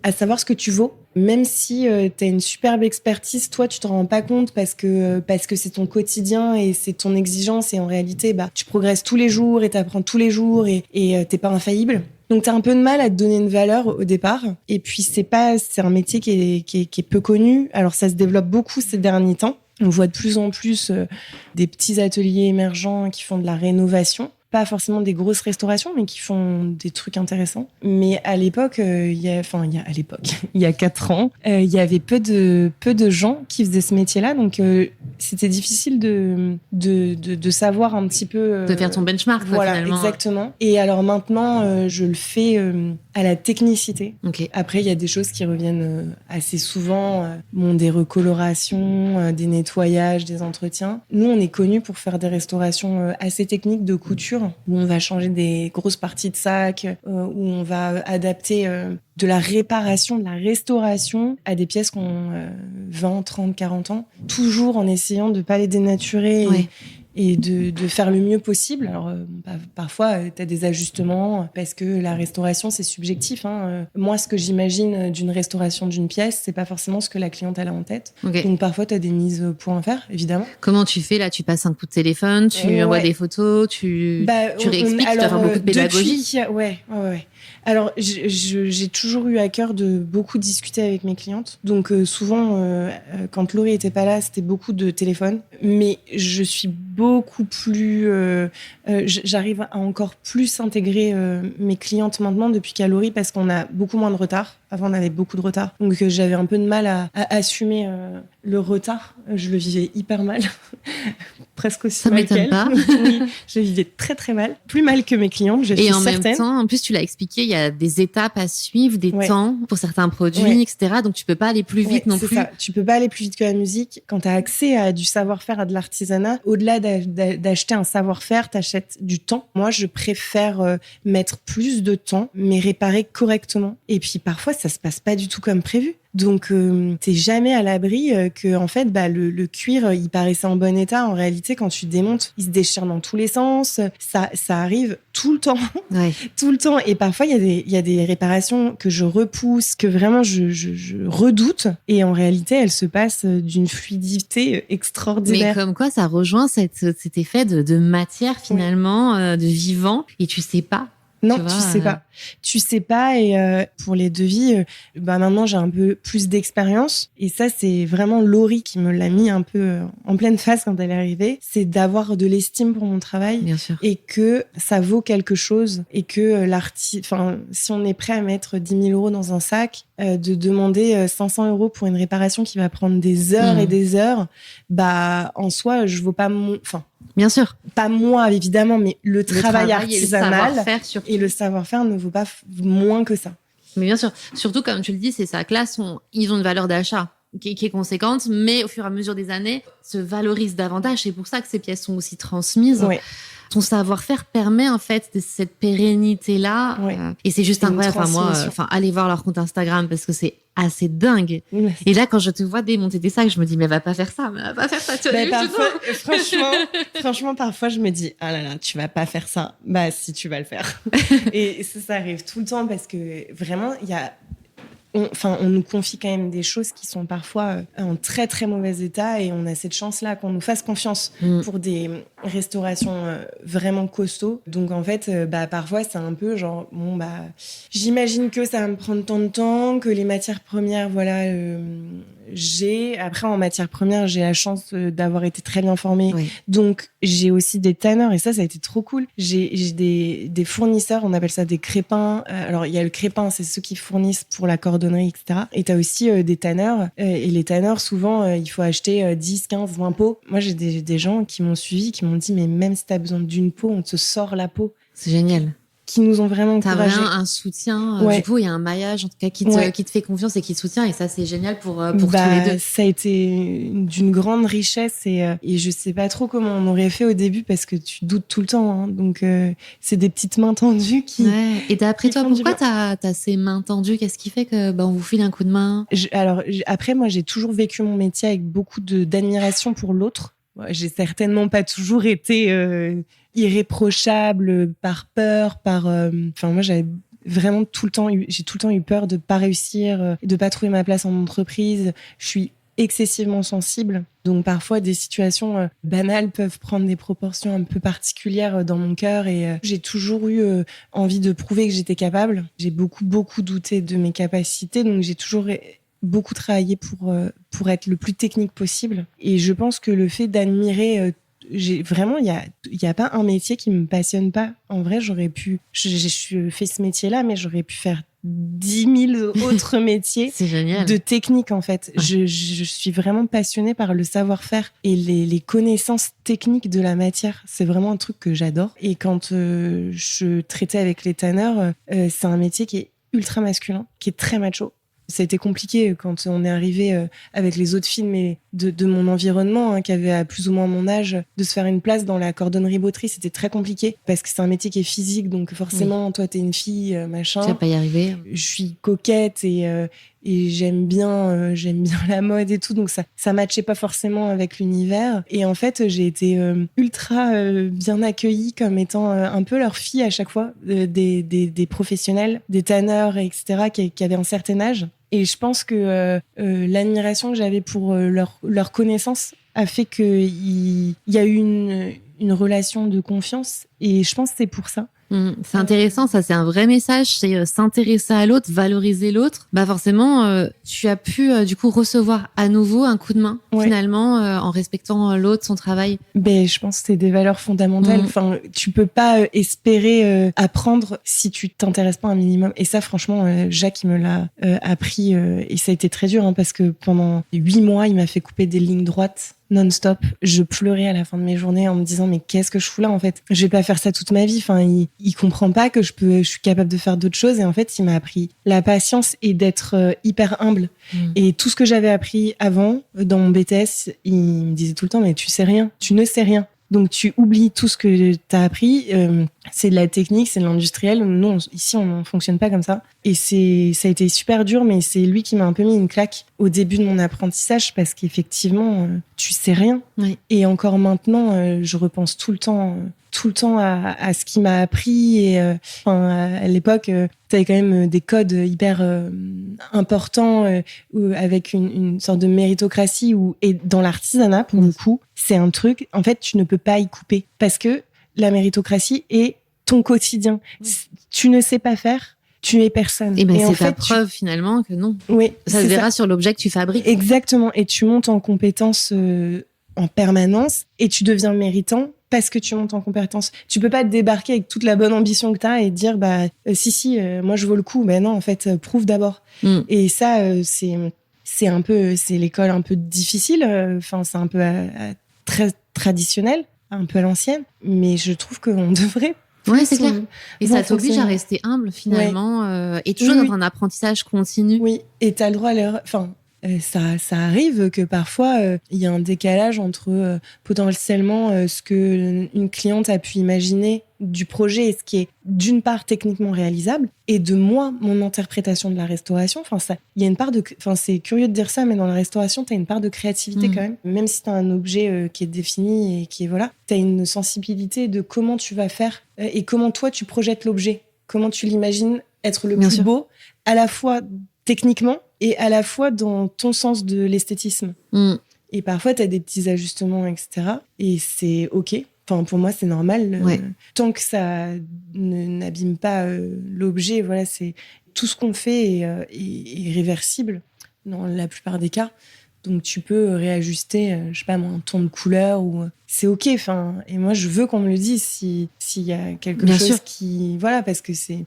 à savoir ce que tu vaux. Même si t'as une superbe expertise, toi, tu te rends pas compte parce que c'est ton quotidien et c'est ton exigence. Et en réalité, tu progresses tous les jours et t'apprends tous les jours et t'es pas infaillible. Donc, t'as un peu de mal à te donner une valeur au départ. Et puis, c'est un métier qui est peu connu. Alors, ça se développe beaucoup ces derniers temps. On voit de plus en plus des petits ateliers émergents qui font de la rénovation. Pas forcément des grosses restaurations, mais qui font des trucs intéressants. Mais à l'époque, il y a 4 ans, il y avait peu de gens qui faisaient ce métier-là. Donc, c'était difficile de savoir un petit peu... de faire ton benchmark, voilà, finalement. Exactement. Et alors maintenant, je le fais à la technicité. Okay. Après, il y a des choses qui reviennent assez souvent. Des recolorations, des nettoyages, des entretiens. Nous, on est connus pour faire des restaurations assez techniques de couture, où on va changer des grosses parties de sac, où on va adapter de la réparation, de la restauration à des pièces qui ont 20, 30, 40 ans, toujours en essayant de ne pas les dénaturer et de faire le mieux possible. Alors, parfois, tu as des ajustements parce que la restauration, c'est subjectif. Moi, ce que j'imagine d'une restauration d'une pièce, c'est pas forcément ce que la cliente elle a en tête. Okay. Donc, parfois, tu as des mises au point à faire, évidemment. Comment tu fais là? Tu passes un coup de téléphone, tu envoies des photos, tu réexpliques, tu dois faire beaucoup de pédagogie. Ouais. Alors, j'ai toujours eu à cœur de beaucoup discuter avec mes clientes. Donc, souvent, quand Laurie était pas là, c'était beaucoup de téléphone. Mais je suis beaucoup plus... j'arrive à encore plus intégrer mes clientes maintenant depuis qu'à Laurie, parce qu'on a beaucoup moins de retard. Avant, on avait beaucoup de retard. Donc, j'avais un peu de mal à assumer le retard. Je le vivais hyper mal. Presque aussi ça mal qu'elle. Ça m'étonne pas. Oui, je vivais très, très mal. Plus mal que mes clientes, je suis certaine. Et en même temps, en plus, tu l'as expliqué, il y a des étapes à suivre, des temps pour certains produits, etc. Donc, tu peux pas aller plus vite non plus. Ça. Tu peux pas aller plus vite que la musique. Quand tu as accès à du savoir-faire, à de l'artisanat, au-delà d'acheter un savoir-faire, t'achètes du temps. Moi, je préfère mettre plus de temps, mais réparer correctement. Et puis, parfois, ça se passe pas du tout comme prévu. Donc, t'es jamais à l'abri que, en fait, le cuir, il paraissait en bon état. En réalité, quand tu démontes, il se déchire dans tous les sens. Ça arrive tout le temps. Ouais. Tout le temps. Et parfois, il y a des réparations que je repousse, que vraiment je redoute. Et en réalité, elles se passent d'une fluidité extraordinaire. Mais comme quoi, ça rejoint cet effet de matière, finalement, de vivant. Et tu sais pas. Non, tu sais pas. Tu sais pas. Et pour les devis, maintenant, j'ai un peu plus d'expérience. Et ça, c'est vraiment Laurie qui me l'a mis un peu en pleine face quand elle est arrivée. C'est d'avoir de l'estime pour mon travail. Bien sûr. Et que ça vaut quelque chose. Et que si on est prêt à mettre 10 000 euros dans un sac, de demander 500 euros pour une réparation qui va prendre des heures et des heures, en soi, je vaux pas bien sûr. Pas moi, évidemment, mais le travail artisanal et le savoir-faire ne vaut pas moins que ça. Mais bien sûr. Surtout, comme tu le dis, c'est ça. Que là, ils ont une valeur d'achat qui est conséquente, mais au fur et à mesure des années, se valorisent davantage. C'est pour ça que ces pièces sont aussi transmises. Oui. Ton savoir-faire permet, en fait, cette pérennité-là. Oui. Et c'est juste incroyable. Allez voir leur compte Instagram parce que c'est assez dingue. Oui. Et là, quand je te vois démonter des sacs, je me dis, mais elle va pas faire ça. Franchement, parfois, je me dis, ah là là, tu vas pas faire ça. Si, tu vas le faire. Et ça arrive tout le temps parce que vraiment, on nous confie quand même des choses qui sont parfois en très très mauvais état et on a cette chance-là qu'on nous fasse confiance pour des restaurations vraiment costauds. Donc en fait, parfois c'est un peu genre j'imagine que ça va me prendre tant de temps, que les matières premières, Après, en matière première, j'ai la chance d'avoir été très bien formée. Oui. Donc, j'ai aussi des tanneurs et ça a été trop cool. J'ai des fournisseurs, on appelle ça des crépins. Alors, il y a le crépin, c'est ceux qui fournissent pour la cordonnerie, etc. Et t'as aussi des tanneurs. Et les tanneurs, souvent, il faut acheter 10, 15, 20 pots. Moi, j'ai des gens qui m'ont suivi, qui m'ont dit, mais même si t'as besoin d'une peau, on te sort la peau. C'est génial. Qui nous ont vraiment encouragés. T'as vraiment un soutien. Du coup, il y a un maillage, en tout cas, qui te fait confiance et qui te soutient. Et ça, c'est génial pour tous les deux. Ça a été d'une grande richesse et je sais pas trop comment on aurait fait au début parce que tu doutes tout le temps. Hein. Donc, c'est des petites mains tendues qui... Ouais. Et d'après toi, pourquoi t'as ces mains tendues? Qu'est-ce qui fait que on vous file un coup de main? Après, moi, j'ai toujours vécu mon métier avec beaucoup d'admiration pour l'autre. J'ai certainement pas toujours été irréprochable par peur, moi, j'avais vraiment j'ai tout le temps eu peur de pas réussir, de pas trouver ma place en entreprise. Je suis excessivement sensible. Donc, parfois, des situations banales peuvent prendre des proportions un peu particulières dans mon cœur et j'ai toujours eu envie de prouver que j'étais capable. J'ai beaucoup, beaucoup douté de mes capacités. Donc, j'ai toujours beaucoup travaillé pour être le plus technique possible. Et je pense que le fait d'admirer... il y a pas un métier qui me passionne pas. En vrai, je fais ce métier-là, mais j'aurais pu faire 10 000 autres métiers. C'est génial. De technique, en fait. Ouais. Je suis vraiment passionnée par le savoir-faire et les connaissances techniques de la matière. C'est vraiment un truc que j'adore. Et quand je traitais avec les tanneurs, c'est un métier qui est ultra masculin, qui est très macho. Ça a été compliqué quand on est arrivé avec les autres filles de mon environnement, qui avaient à plus ou moins mon âge, de se faire une place dans la cordonnerie-botterie. C'était très compliqué parce que c'est un métier qui est physique, donc forcément, toi, t'es une fille, machin. Tu vas pas y arriver. Je suis coquette et j'aime bien la mode et tout, donc ça matchait pas forcément avec l'univers. Et en fait, j'ai été ultra bien accueillie comme étant un peu leur fille à chaque fois, des professionnels, des tanneurs, etc., qui avaient un certain âge. Et je pense que l'admiration que j'avais pour leur connaissance a fait qu'il y a eu une relation de confiance. Et je pense que c'est pour ça. C'est intéressant, ça c'est un vrai message, c'est s'intéresser à l'autre, valoriser l'autre. Forcément, tu as pu du coup recevoir à nouveau un coup de main finalement en respectant l'autre, son travail. Je pense que c'est des valeurs fondamentales. Enfin, tu peux pas espérer apprendre si tu t'intéresses pas un minimum. Et ça, franchement, Jacques il me l'a appris et ça a été très dur parce que pendant 8 mois, il m'a fait couper des lignes droites. Non-stop, je pleurais à la fin de mes journées en me disant mais qu'est-ce que je fous là en fait? Je vais pas faire ça toute ma vie. Enfin, il comprend pas que je suis capable de faire d'autres choses et en fait, il m'a appris la patience et d'être hyper humble. Et tout ce que j'avais appris avant dans mon BTS, il me disait tout le temps mais tu sais rien, tu ne sais rien. Donc tu oublies tout ce que t'as appris. C'est de la technique, c'est de l'industriel. Nous, ici, on fonctionne pas comme ça. Et ça a été super dur, mais c'est lui qui m'a un peu mis une claque au début de mon apprentissage parce qu'effectivement, tu sais rien. Oui. Et encore maintenant, je repense tout le temps à ce qu'il m'a appris. Et à l'époque, t'avais quand même des codes hyper importants avec une sorte de méritocratie et dans l'artisanat, pour le coup, c'est un truc, en fait, tu ne peux pas y couper parce que la méritocratie est ton quotidien. Tu ne sais pas faire, tu es personne. Et c'est ta preuve finalement que non. Oui, ça se verra sur l'objet que tu fabriques. Exactement. Et tu montes en compétence en permanence et tu deviens méritant parce que tu montes en compétence. Tu peux pas te débarquer avec toute la bonne ambition que t'as et dire moi je vaux le coup. Mais non, en fait, prouve d'abord. Et ça, c'est l'école un peu difficile. Enfin, c'est un peu très traditionnel, un peu à l'ancienne. Mais je trouve qu'on devrait. Ouais, c'est clair. Et ça t'oblige à rester humble finalement et toujours dans un apprentissage continu. Oui, et t'as le droit à l'erreur. Enfin, ça arrive que parfois il y a un décalage entre potentiellement ce que une cliente a pu imaginer du projet et ce qui est d'une part techniquement réalisable et de mon interprétation de la restauration. Enfin, il y a une part c'est curieux de dire ça, mais dans la restauration, t'as une part de créativité quand même. Même si t'as un objet qui est défini et qui est t'as une sensibilité de comment tu vas faire et comment toi tu projettes l'objet, comment tu l'imagines être le plus beau, à la fois techniquement et à la fois dans ton sens de l'esthétisme. Et parfois, t'as des petits ajustements, etc. Et c'est OK. Enfin, pour moi, c'est normal. Tant que ça n'abîme pas l'objet, voilà, c'est tout ce qu'on fait est réversible. dans la plupart des cas. Donc, tu peux réajuster, je sais pas moi, un ton de couleur ou... C'est OK. Enfin, et moi, je veux qu'on me le dise s'il y a quelque Bien chose sûr. qui... Voilà, parce que c'est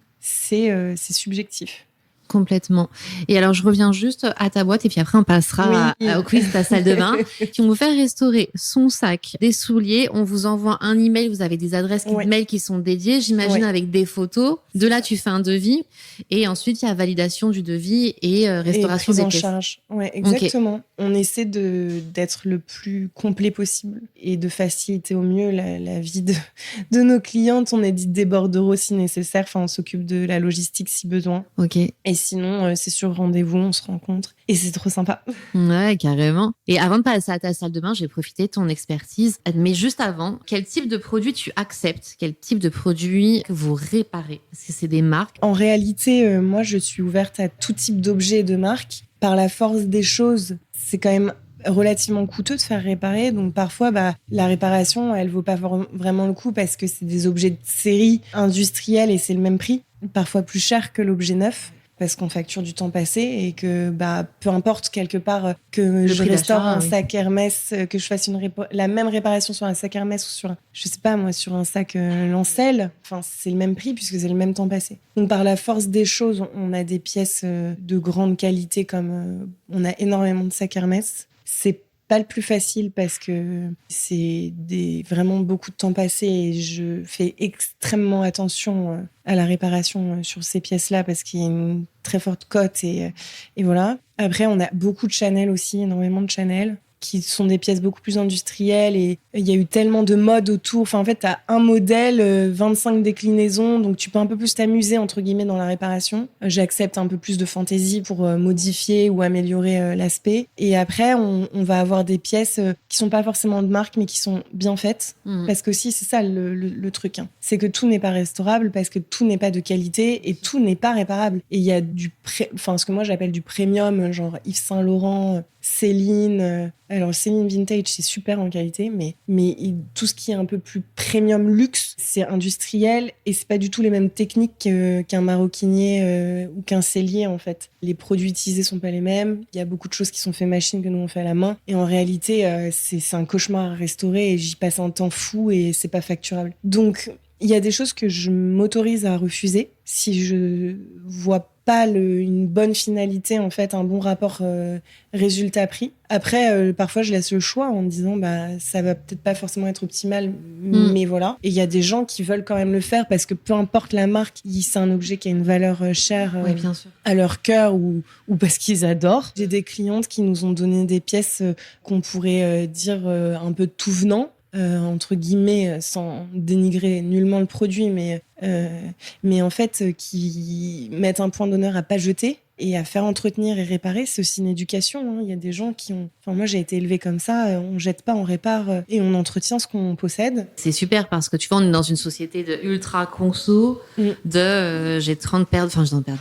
subjectif. Complètement. Et alors, je reviens juste à ta boîte et puis après, on passera au quiz de ta salle de bain. Si on vous fait restaurer son sac, des souliers, on vous envoie un email. Vous avez des adresses mail qui sont dédiées, j'imagine, avec des photos. De là, tu fais un devis. Et ensuite, il y a validation du devis et restauration des pièces. Et prise en charge. Ouais, exactement. Okay. On essaie d'être le plus complet possible et de faciliter au mieux la vie de nos clientes. On est dit débordeurs si nécessaire. Enfin, on s'occupe de la logistique si besoin. OK. Et sinon, c'est sur rendez-vous, on se rencontre. Et c'est trop sympa. Ouais, carrément. Et avant de passer à ta salle de bain, j'ai profité de ton expertise. Mais juste avant, quel type de produit tu acceptes? Quel type de produit que vous réparez? Est-ce que c'est des marques? En réalité, moi, je suis ouverte à tout type d'objets et de marques. Par la force des choses, c'est quand même relativement coûteux de faire réparer. Donc parfois, la réparation, elle vaut pas vraiment le coup parce que c'est des objets de série industrielle et c'est le même prix. Parfois plus cher que l'objet neuf, parce qu'on facture du temps passé et que peu importe quelque part que je restaure un sac Hermès, que je fasse la même réparation sur un sac Hermès ou sur, je sais pas moi, sur un sac Lancel, enfin c'est le même prix puisque c'est le même temps passé. Donc par la force des choses, on a des pièces de grande qualité comme on a énormément de sacs Hermès. C'est pas le plus facile parce que c'est vraiment beaucoup de temps passé et je fais extrêmement attention à la réparation sur ces pièces-là parce qu'il y a une très forte cote et voilà. Après, on a beaucoup de Chanel aussi, énormément de Chanel, qui sont des pièces beaucoup plus industrielles et il y a eu tellement de modes autour. Enfin, en fait, t'as un modèle, 25 déclinaisons, donc tu peux un peu plus t'amuser, entre guillemets, dans la réparation. J'accepte un peu plus de fantaisie pour modifier ou améliorer l'aspect. Et après, on va avoir des pièces qui sont pas forcément de marque, mais qui sont bien faites. Parce que aussi, c'est ça le truc. Hein. C'est que tout n'est pas restaurable, parce que tout n'est pas de qualité et tout n'est pas réparable. Et il y a ce que moi j'appelle du premium, genre Yves Saint Laurent, Céline. Alors Céline Vintage, c'est super en qualité, mais tout ce qui est un peu plus premium luxe, c'est industriel et c'est pas du tout les mêmes techniques qu'un maroquinier ou qu'un sellier en fait. Les produits utilisés sont pas les mêmes. Il y a beaucoup de choses qui sont faites machine que nous on fait à la main. Et en réalité, c'est un cauchemar à restaurer et j'y passe un temps fou et c'est pas facturable. Donc il y a des choses que je m'autorise à refuser si je vois pas une bonne finalité, en fait, un bon rapport résultat-prix. Après, parfois, je laisse le choix en me disant, ça va peut-être pas forcément être optimal, mais voilà. Et il y a des gens qui veulent quand même le faire parce que peu importe la marque, c'est un objet qui a une valeur chère bien sûr. à leur cœur ou parce qu'ils adorent. J'ai des clientes qui nous ont donné des pièces qu'on pourrait dire un peu tout venant. Entre guillemets, sans dénigrer nullement le produit, mais en fait, qui mettent un point d'honneur à pas jeter et à faire entretenir et réparer. C'est aussi une éducation. Hein. Il y a des gens qui ont... Enfin, moi, j'ai été élevée comme ça. On jette pas, on répare et on entretient ce qu'on possède. C'est super parce que tu vois, on est dans une société de ultra conso, j'ai 30 paires,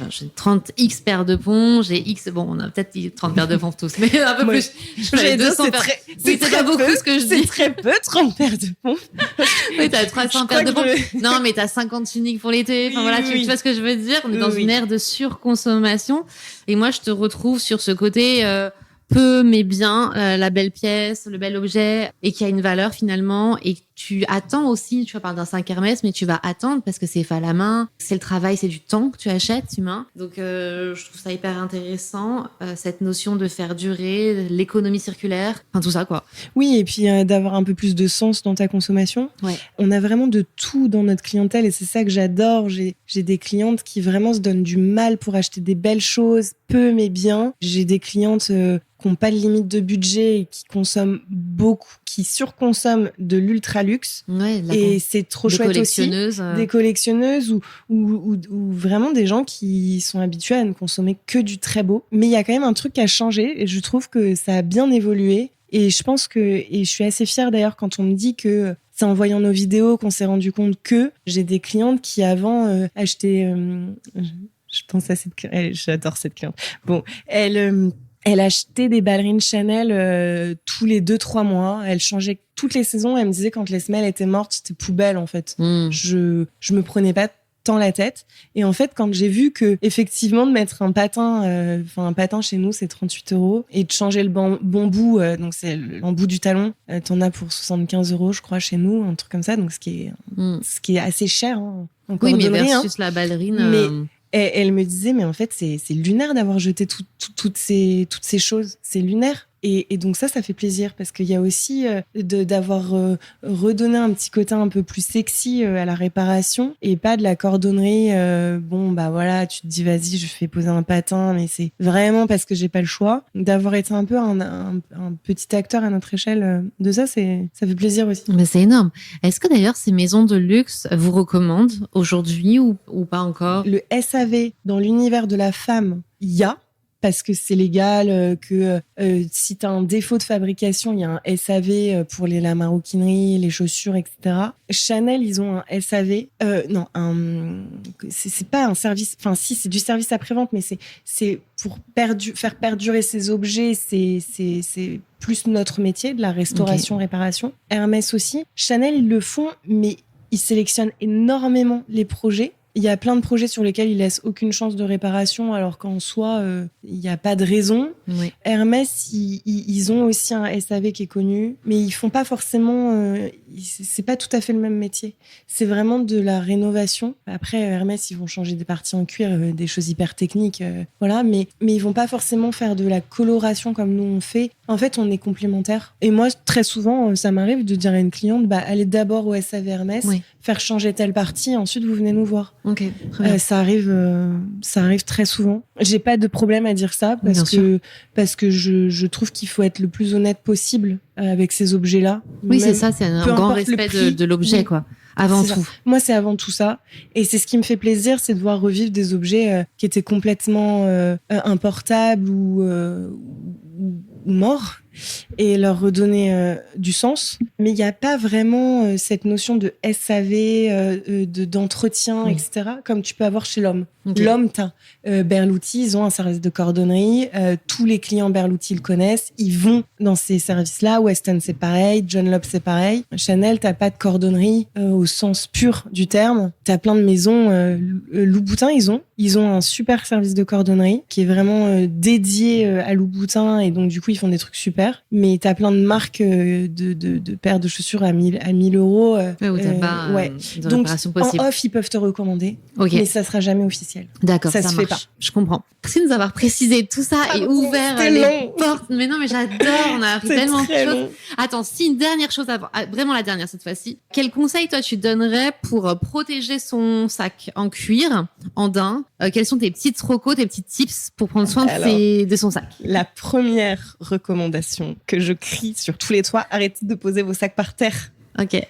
j'ai 30 X paires de ponts, j'ai X, bon, on a peut-être 30 paires de ponts tous, mais un peu plus. J'ai 200 paires. C'est pas beaucoup ce que je dis. C'est très peu, 30 paires de ponts. Oui, t'as 300 paires de ponts. Non, mais t'as 50 uniques pour l'été. Enfin, voilà, tu vois ce que je veux dire? On est dans une ère de surconsommation. Et moi, je te retrouve sur ce côté, peu mais bien, la belle pièce, le bel objet, et qui a une valeur finalement, et tu attends aussi, tu vas parler d'un sac Hermès, mais tu vas attendre parce que c'est fait à la main, c'est le travail, c'est du temps que tu achètes humain. Donc je trouve ça hyper intéressant, cette notion de faire durer, l'économie circulaire, enfin tout ça quoi. Oui, et puis d'avoir un peu plus de sens dans ta consommation. Ouais. On a vraiment de tout dans notre clientèle et c'est ça que j'adore. J'ai des clientes qui vraiment se donnent du mal pour acheter des belles choses, peu mais bien. J'ai des clientes qui n'ont pas de limite de budget et qui consomment beaucoup, qui surconsomment de l'ultra luxe. Ouais, et c'est trop chouette aussi. Des collectionneuses ou vraiment des gens qui sont habitués à ne consommer que du très beau. Mais il y a quand même un truc à changer et je trouve que ça a bien évolué. Et je pense et je suis assez fière d'ailleurs quand on me dit que c'est en voyant nos vidéos qu'on s'est rendu compte que j'ai des clientes qui avant achetaient... je pense à cette cliente, j'adore cette cliente. Bon, elle achetait des ballerines Chanel tous les 2-3 mois. Elle changeait toutes les saisons. Elle me disait quand les semelles étaient mortes, c'était poubelle en fait. Je me prenais pas tant la tête. Et en fait, quand j'ai vu que effectivement de mettre un patin chez nous, c'est 38 €, et de changer le bon bout, donc c'est l'embout du talon, t'en as pour 75 € je crois chez nous, un truc comme ça, donc ce qui est assez cher, hein, en cordonnerie, mais versus la ballerine. Mais elle me disait, mais en fait c'est lunaire d'avoir jeté toutes ces choses, c'est lunaire. Et donc ça fait plaisir, parce qu'il y a aussi d'avoir redonné un petit côté un peu plus sexy à la réparation, et pas de la cordonnerie. Voilà, tu te dis vas-y, je fais poser un patin, mais c'est vraiment parce que j'ai pas le choix. D'avoir été un peu un petit acteur à notre échelle de ça fait plaisir aussi. Mais c'est énorme. Est-ce que d'ailleurs ces maisons de luxe vous recommandent aujourd'hui ou pas encore? Le SAV dans l'univers de la femme, il y a, parce que c'est légal, que si tu as un défaut de fabrication, il y a un SAV pour la maroquinerie, les chaussures, etc. Chanel, ils ont un SAV. C'est pas un service. Enfin, si, c'est du service après-vente, mais c'est pour faire perdurer ces objets. C'est plus notre métier, de la restauration, réparation. Hermès aussi. Chanel, ils le font, mais ils sélectionnent énormément les projets. Il y a plein de projets sur lesquels ils laissent aucune chance de réparation, alors qu'en soi, il n'y a pas de raison. Oui. Hermès, ils ont aussi un SAV qui est connu, mais ils font pas forcément... c'est pas tout à fait le même métier. C'est vraiment de la rénovation. Après, Hermès, ils vont changer des parties en cuir, des choses hyper techniques, voilà, mais ils vont pas forcément faire de la coloration comme nous on fait. En fait, on est complémentaires. Et moi, très souvent, ça m'arrive de dire à une cliente, allez d'abord au SAV Hermès, faire changer telle partie, ensuite vous venez nous voir. Ok, très bien. Ça arrive très souvent. J'ai pas de problème à dire ça, parce que je trouve qu'il faut être le plus honnête possible avec ces objets-là. Oui, c'est ça, c'est un grand respect de l'objet, quoi. Avant tout. Moi, c'est avant tout ça. Et c'est ce qui me fait plaisir, c'est de voir revivre des objets qui étaient complètement importables ou morts, et leur redonner du sens. Mais il n'y a pas vraiment cette notion de SAV, d'entretien, etc., comme tu peux avoir chez l'homme. Okay. L'homme, t'as Berluti, ils ont un service de cordonnerie. Tous les clients Berluti le connaissent. Ils vont dans ces services-là. Weston, c'est pareil. John Lobb, c'est pareil. Chanel, t'as pas de cordonnerie au sens pur du terme. T'as plein de maisons. Louboutin, ils ont un super service de cordonnerie qui est vraiment dédié à Louboutin, et donc du coup, ils font des trucs super. Mais t'as plein de marques de paires de chaussures à 1000 €. Où t'as pas de donc, réparation possible. En off, ils peuvent te recommander. Okay. Mais ça sera jamais officiel. D'accord, ça se marche. fait pas. Je comprends. Merci de nous avoir précisé tout ça et ouvert les portes. Mais non, mais j'adore. On a appris tellement de choses. Attends, si une dernière chose avant, vraiment la dernière cette fois-ci. Quel conseil toi tu donnerais pour protéger son sac en cuir, en daim? Quels sont tes petites recos, tes petits tips pour prendre soin de son sac? La première recommandation que je crie sur tous les toits: arrêtez de poser vos sacs par terre. Ok.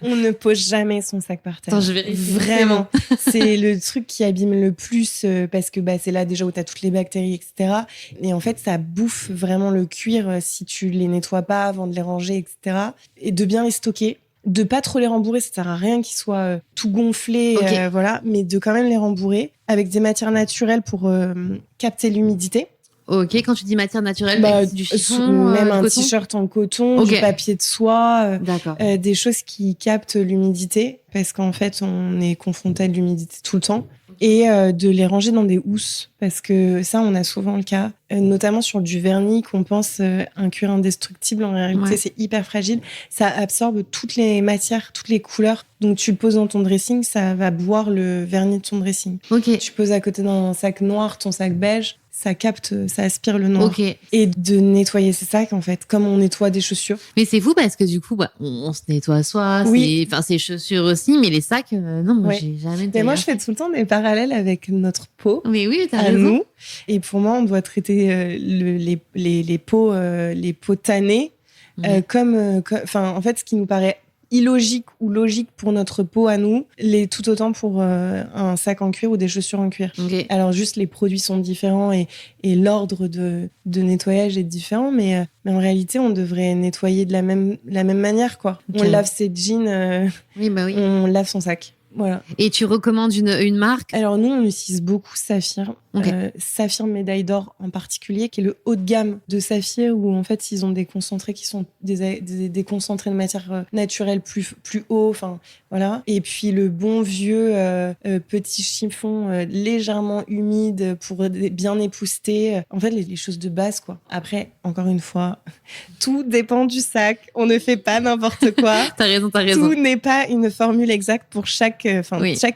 On ne pose jamais son sac par terre. Attends, je vérifie. Vraiment. C'est le truc qui abîme le plus, parce que c'est là déjà où tu as toutes les bactéries, etc. Et en fait, ça bouffe vraiment le cuir si tu les nettoies pas avant de les ranger, etc. Et de bien les stocker. De pas trop les rembourrer, ça sert à rien qu'ils soient tout gonflés, voilà, mais de quand même les rembourrer avec des matières naturelles pour capter l'humidité. Ok, quand tu dis matière naturelle, du chiffon, même un coton? T-shirt en coton, du papier de soie, des choses qui captent l'humidité, parce qu'en fait, on est confronté à de l'humidité tout le temps. Et de les ranger dans des housses, parce que ça, on a souvent le cas, notamment sur du vernis qu'on pense un cuir indestructible. En réalité, c'est hyper fragile. Ça absorbe toutes les matières, toutes les couleurs. Donc, tu le poses dans ton dressing, ça va boire le vernis de ton dressing. Okay. Tu poses à côté d'un sac noir, ton sac beige, ça capte, ça aspire le noir. Okay. Et de nettoyer ses sacs, en fait, comme on nettoie des chaussures. Mais c'est fou parce que du coup, on se nettoie soi, ses chaussures aussi, mais les sacs, non, moi, j'ai jamais. Mais moi, je fais tout le temps des parallèles avec notre peau. Mais oui, t'as à raison. Nous. Et pour moi, on doit traiter les peaux tannées comme, en fait, ce qui nous paraît illogique ou logique pour notre peau à nous, tout autant pour un sac en cuir ou des chaussures en cuir. Okay. Alors juste les produits sont différents et l'ordre de nettoyage est différent, mais en réalité on devrait nettoyer de la même manière, quoi. Okay. On lave ses jeans, on lave son sac. Voilà. Et tu recommandes une marque? Alors nous, on utilise beaucoup Saphir. Okay. Saphir médaille d'or en particulier, qui est le haut de gamme de Saphir, où en fait ils ont des concentrés qui sont des concentrés de matière naturelle plus haut. Enfin voilà. Et puis le bon vieux petit chiffon légèrement humide pour bien épousseter. En fait les choses de base quoi. Après encore une fois, tout dépend du sac. On ne fait pas n'importe quoi. T'as raison. Tout n'est pas une formule exacte pour chaque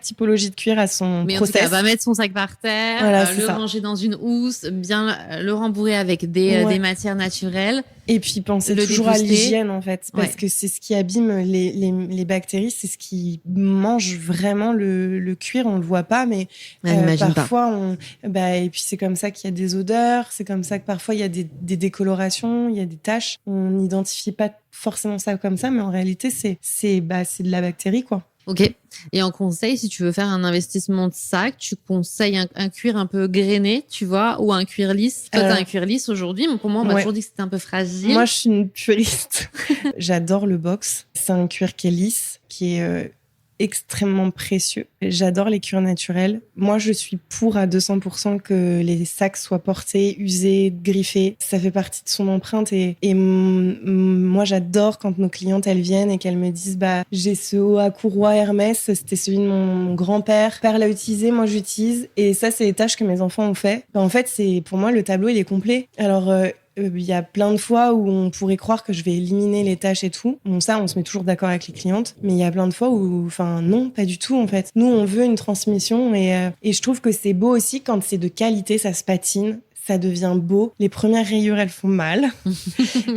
typologie de cuir à son mais process. Mais en tout cas, va mettre son sac par terre, voilà, le ranger dans une housse, bien le rembourrer avec des matières naturelles. Et puis penser toujours à l'hygiène en fait, parce que c'est ce qui abîme les bactéries, c'est ce qui mange vraiment le cuir. On le voit pas, mais parfois et puis c'est comme ça qu'il y a des odeurs, c'est comme ça que parfois il y a des décolorations, il y a des taches. On n'identifie pas forcément ça comme ça, mais en réalité c'est de la bactérie quoi. Ok. Et en conseil, si tu veux faire un investissement de sac, tu conseilles un cuir un peu grainé, tu vois, ou un cuir lisse. Toi, t'as un cuir lisse aujourd'hui, mais pour moi, on m'a toujours dit que c'était un peu fragile. Moi, je suis une puriste. J'adore le box. C'est un cuir qui est lisse, qui est extrêmement précieux. J'adore les cuirs naturels. Moi, je suis pour à 200% que les sacs soient portés, usés, griffés. Ça fait partie de son empreinte et moi, j'adore quand nos clientes, elles viennent et qu'elles me disent j'ai ce haut à courroie Hermès, c'était celui de mon grand-père. Père l'a utilisé, moi j'utilise. Et ça, c'est les tâches que mes enfants ont fait. En fait, pour moi, le tableau, il est complet. Alors, il y a plein de fois où on pourrait croire que je vais éliminer les tâches et tout. Bon, ça, on se met toujours d'accord avec les clientes. Mais il y a plein de fois où, non, pas du tout, en fait. Nous, on veut une transmission et je trouve que c'est beau aussi quand c'est de qualité, ça se patine. Ça devient beau. Les premières rayures, elles font mal.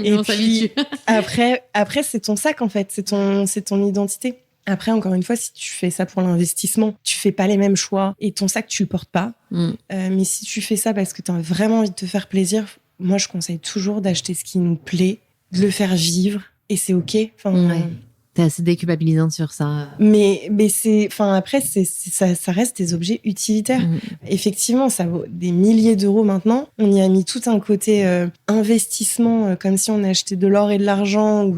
Et puis, après, c'est ton sac, en fait. C'est ton identité. Après, encore une fois, si tu fais ça pour l'investissement, tu fais pas les mêmes choix et ton sac, tu le portes pas. Mais si tu fais ça parce que tu as vraiment envie de te faire plaisir, moi, je conseille toujours d'acheter ce qui nous plaît, de le faire vivre, et c'est OK. T'es assez déculpabilisante sur ça. Mais après, ça reste des objets utilitaires. Effectivement, ça vaut des milliers d'euros maintenant. On y a mis tout un côté investissement, comme si on achetait de l'or et de l'argent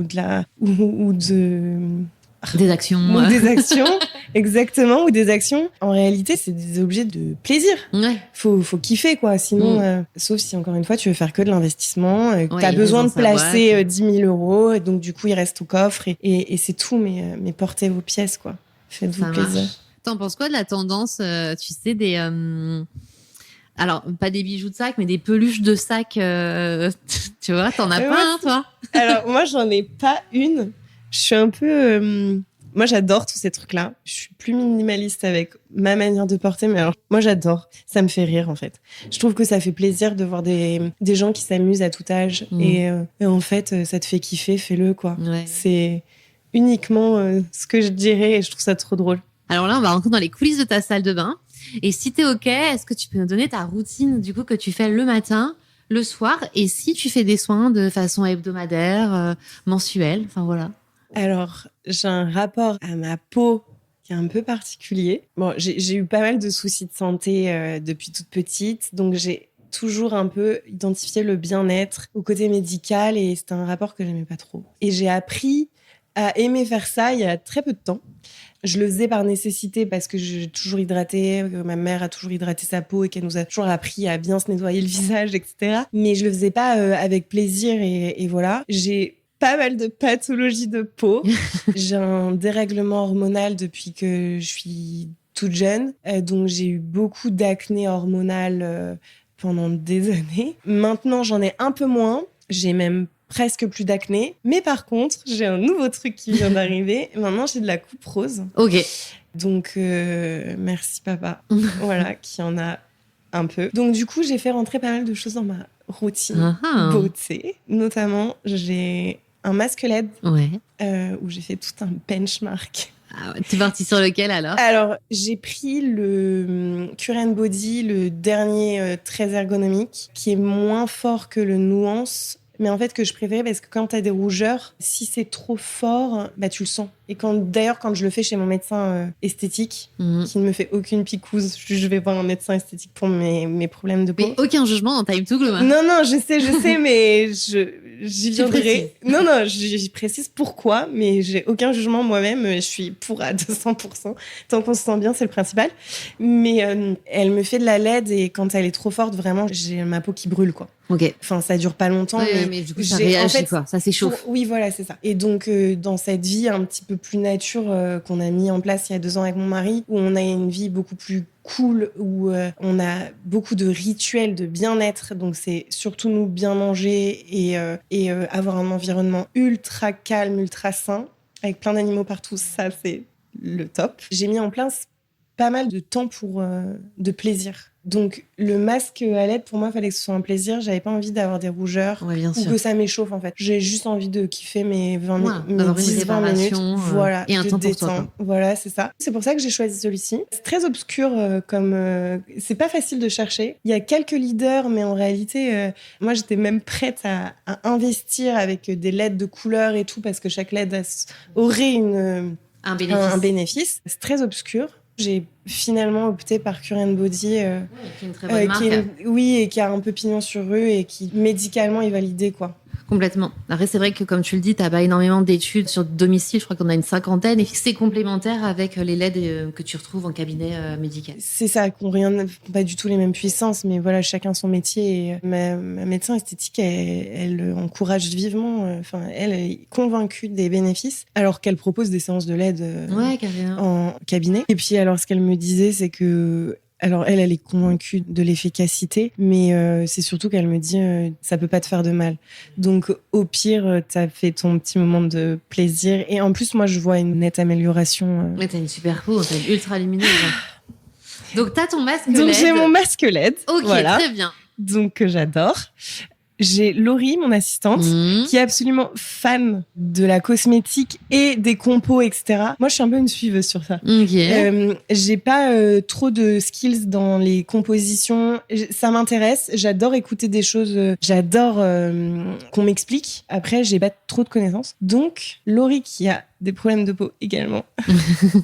des actions. Ou des actions, exactement, ou des actions. En réalité, c'est des objets de plaisir. Ouais. Faut kiffer, quoi. Sinon, sauf si, encore une fois, tu veux faire que de l'investissement, t'as besoin de placer 10 000 euros, et donc, du coup, il reste au coffre, et c'est tout, mais portez vos pièces, quoi. Faites-vous plaisir. T'en penses quoi de la tendance, tu sais, des... Alors, pas des bijoux de sac, mais des peluches de sac, tu vois, t'en as pas, toi? Alors, moi, j'en ai pas une. Je suis un peu... Moi, j'adore tous ces trucs-là. Je suis plus minimaliste avec ma manière de porter, mais alors, moi, j'adore. Ça me fait rire, en fait. Je trouve que ça fait plaisir de voir des gens qui s'amusent à tout âge. Et en fait, ça te fait kiffer, fais-le, quoi. Ouais. C'est uniquement ce que je dirais et je trouve ça trop drôle. Alors là, on va rentrer dans les coulisses de ta salle de bain. Et si t'es OK, est-ce que tu peux nous donner ta routine, du coup, que tu fais le matin, le soir, et si tu fais des soins de façon hebdomadaire, mensuelle, enfin voilà. Alors, j'ai un rapport à ma peau qui est un peu particulier. Bon, j'ai eu pas mal de soucis de santé depuis toute petite, donc j'ai toujours un peu identifié le bien-être au côté médical et c'était un rapport que j'aimais pas trop. Et j'ai appris à aimer faire ça il y a très peu de temps. Je le faisais par nécessité parce que j'ai toujours hydraté, ma mère a toujours hydraté sa peau et qu'elle nous a toujours appris à bien se nettoyer le visage, etc. Mais je le faisais pas avec plaisir et voilà. J'ai pas mal de pathologies de peau. J'ai un dérèglement hormonal depuis que je suis toute jeune. Donc, j'ai eu beaucoup d'acné hormonal pendant des années. Maintenant, j'en ai un peu moins. J'ai même presque plus d'acné. Mais par contre, j'ai un nouveau truc qui vient d'arriver. Maintenant, j'ai de la coupe rose. OK. Donc, merci papa. Voilà, qui en a un peu. Donc, du coup, j'ai fait rentrer pas mal de choses dans ma routine beauté. Notamment, j'ai un masque LED où j'ai fait tout un benchmark. Ah ouais. T'es partie sur lequel alors? Alors, j'ai pris le Cure & Body, le dernier très ergonomique, qui est moins fort que le Nuance, mais en fait que je préférais parce que quand t'as des rougeurs, si c'est trop fort, tu le sens. Et d'ailleurs, quand je le fais chez mon médecin esthétique, qui ne me fait aucune picouse, je vais voir un médecin esthétique pour mes problèmes de peau. Mais aucun jugement dans Time to Glow. Non, je sais, mais j'y viendrai. Non, j'y précise pourquoi, mais j'ai aucun jugement moi-même. Je suis pour à 200%. Tant qu'on se sent bien, c'est le principal. Mais elle me fait de la LED et quand elle est trop forte, vraiment, j'ai ma peau qui brûle, quoi. Ok. Enfin, ça dure pas longtemps. Mais du coup, ça réagit, quoi. Ça s'échauffe. Oui, voilà, c'est ça. Et donc, dans cette vie un petit peu plus nature qu'on a mis en place il y a 2 ans avec mon mari, où on a une vie beaucoup plus cool, où on a beaucoup de rituels de bien-être. Donc, c'est surtout nous bien manger et avoir un environnement ultra calme, ultra sain, avec plein d'animaux partout. Ça, c'est le top. J'ai mis en place pas mal de temps de plaisir. Donc, le masque à LED, pour moi, il fallait que ce soit un plaisir. J'avais pas envie d'avoir des rougeurs ou que ça m'échauffe, en fait. J'ai juste envie de kiffer mes 20 minutes. Voilà, et un temps pour toi, quoi. Voilà, c'est ça. C'est pour ça que j'ai choisi celui-ci. C'est très obscur c'est pas facile de chercher. Il y a quelques leaders, mais en réalité, moi, j'étais même prête à investir avec des LED de couleur et tout, parce que chaque LED aurait un bénéfice. C'est très obscur. J'ai finalement opté par Cure & Body, qui est une très bonne marque. Et qui a un peu pignon sur rue et qui médicalement est validé, quoi. Complètement. Après, c'est vrai que comme tu le dis, t'as pas énormément d'études sur domicile. Je crois qu'on a une 50aine et c'est complémentaire avec les LED que tu retrouves en cabinet médical. C'est ça, qu'on pas du tout les mêmes puissances, mais voilà, chacun son métier. Et ma médecin esthétique, elle encourage vivement. Elle est convaincue des bénéfices, alors qu'elle propose des séances de LED en cabinet. Et puis, alors, ce qu'elle me disait, c'est que alors elle est convaincue de l'efficacité, mais c'est surtout qu'elle me dit ça peut pas te faire de mal. Donc au pire, t'as fait ton petit moment de plaisir. Et en plus, moi, je vois une nette amélioration. Mais t'as une super peau, t'as une ultra lumineuse. Donc t'as ton masque LED. Donc j'ai mon masque LED. Ok, voilà. Très bien. Donc que j'adore. J'ai Laurie, mon assistante, qui est absolument fan de la cosmétique et des compos, etc. Moi, je suis un peu une suiveuse sur ça. Okay. J'ai pas trop de skills dans les compositions. Ça m'intéresse. J'adore écouter des choses. J'adore qu'on m'explique. Après, j'ai pas trop de connaissances. Donc, Laurie, qui a des problèmes de peau également.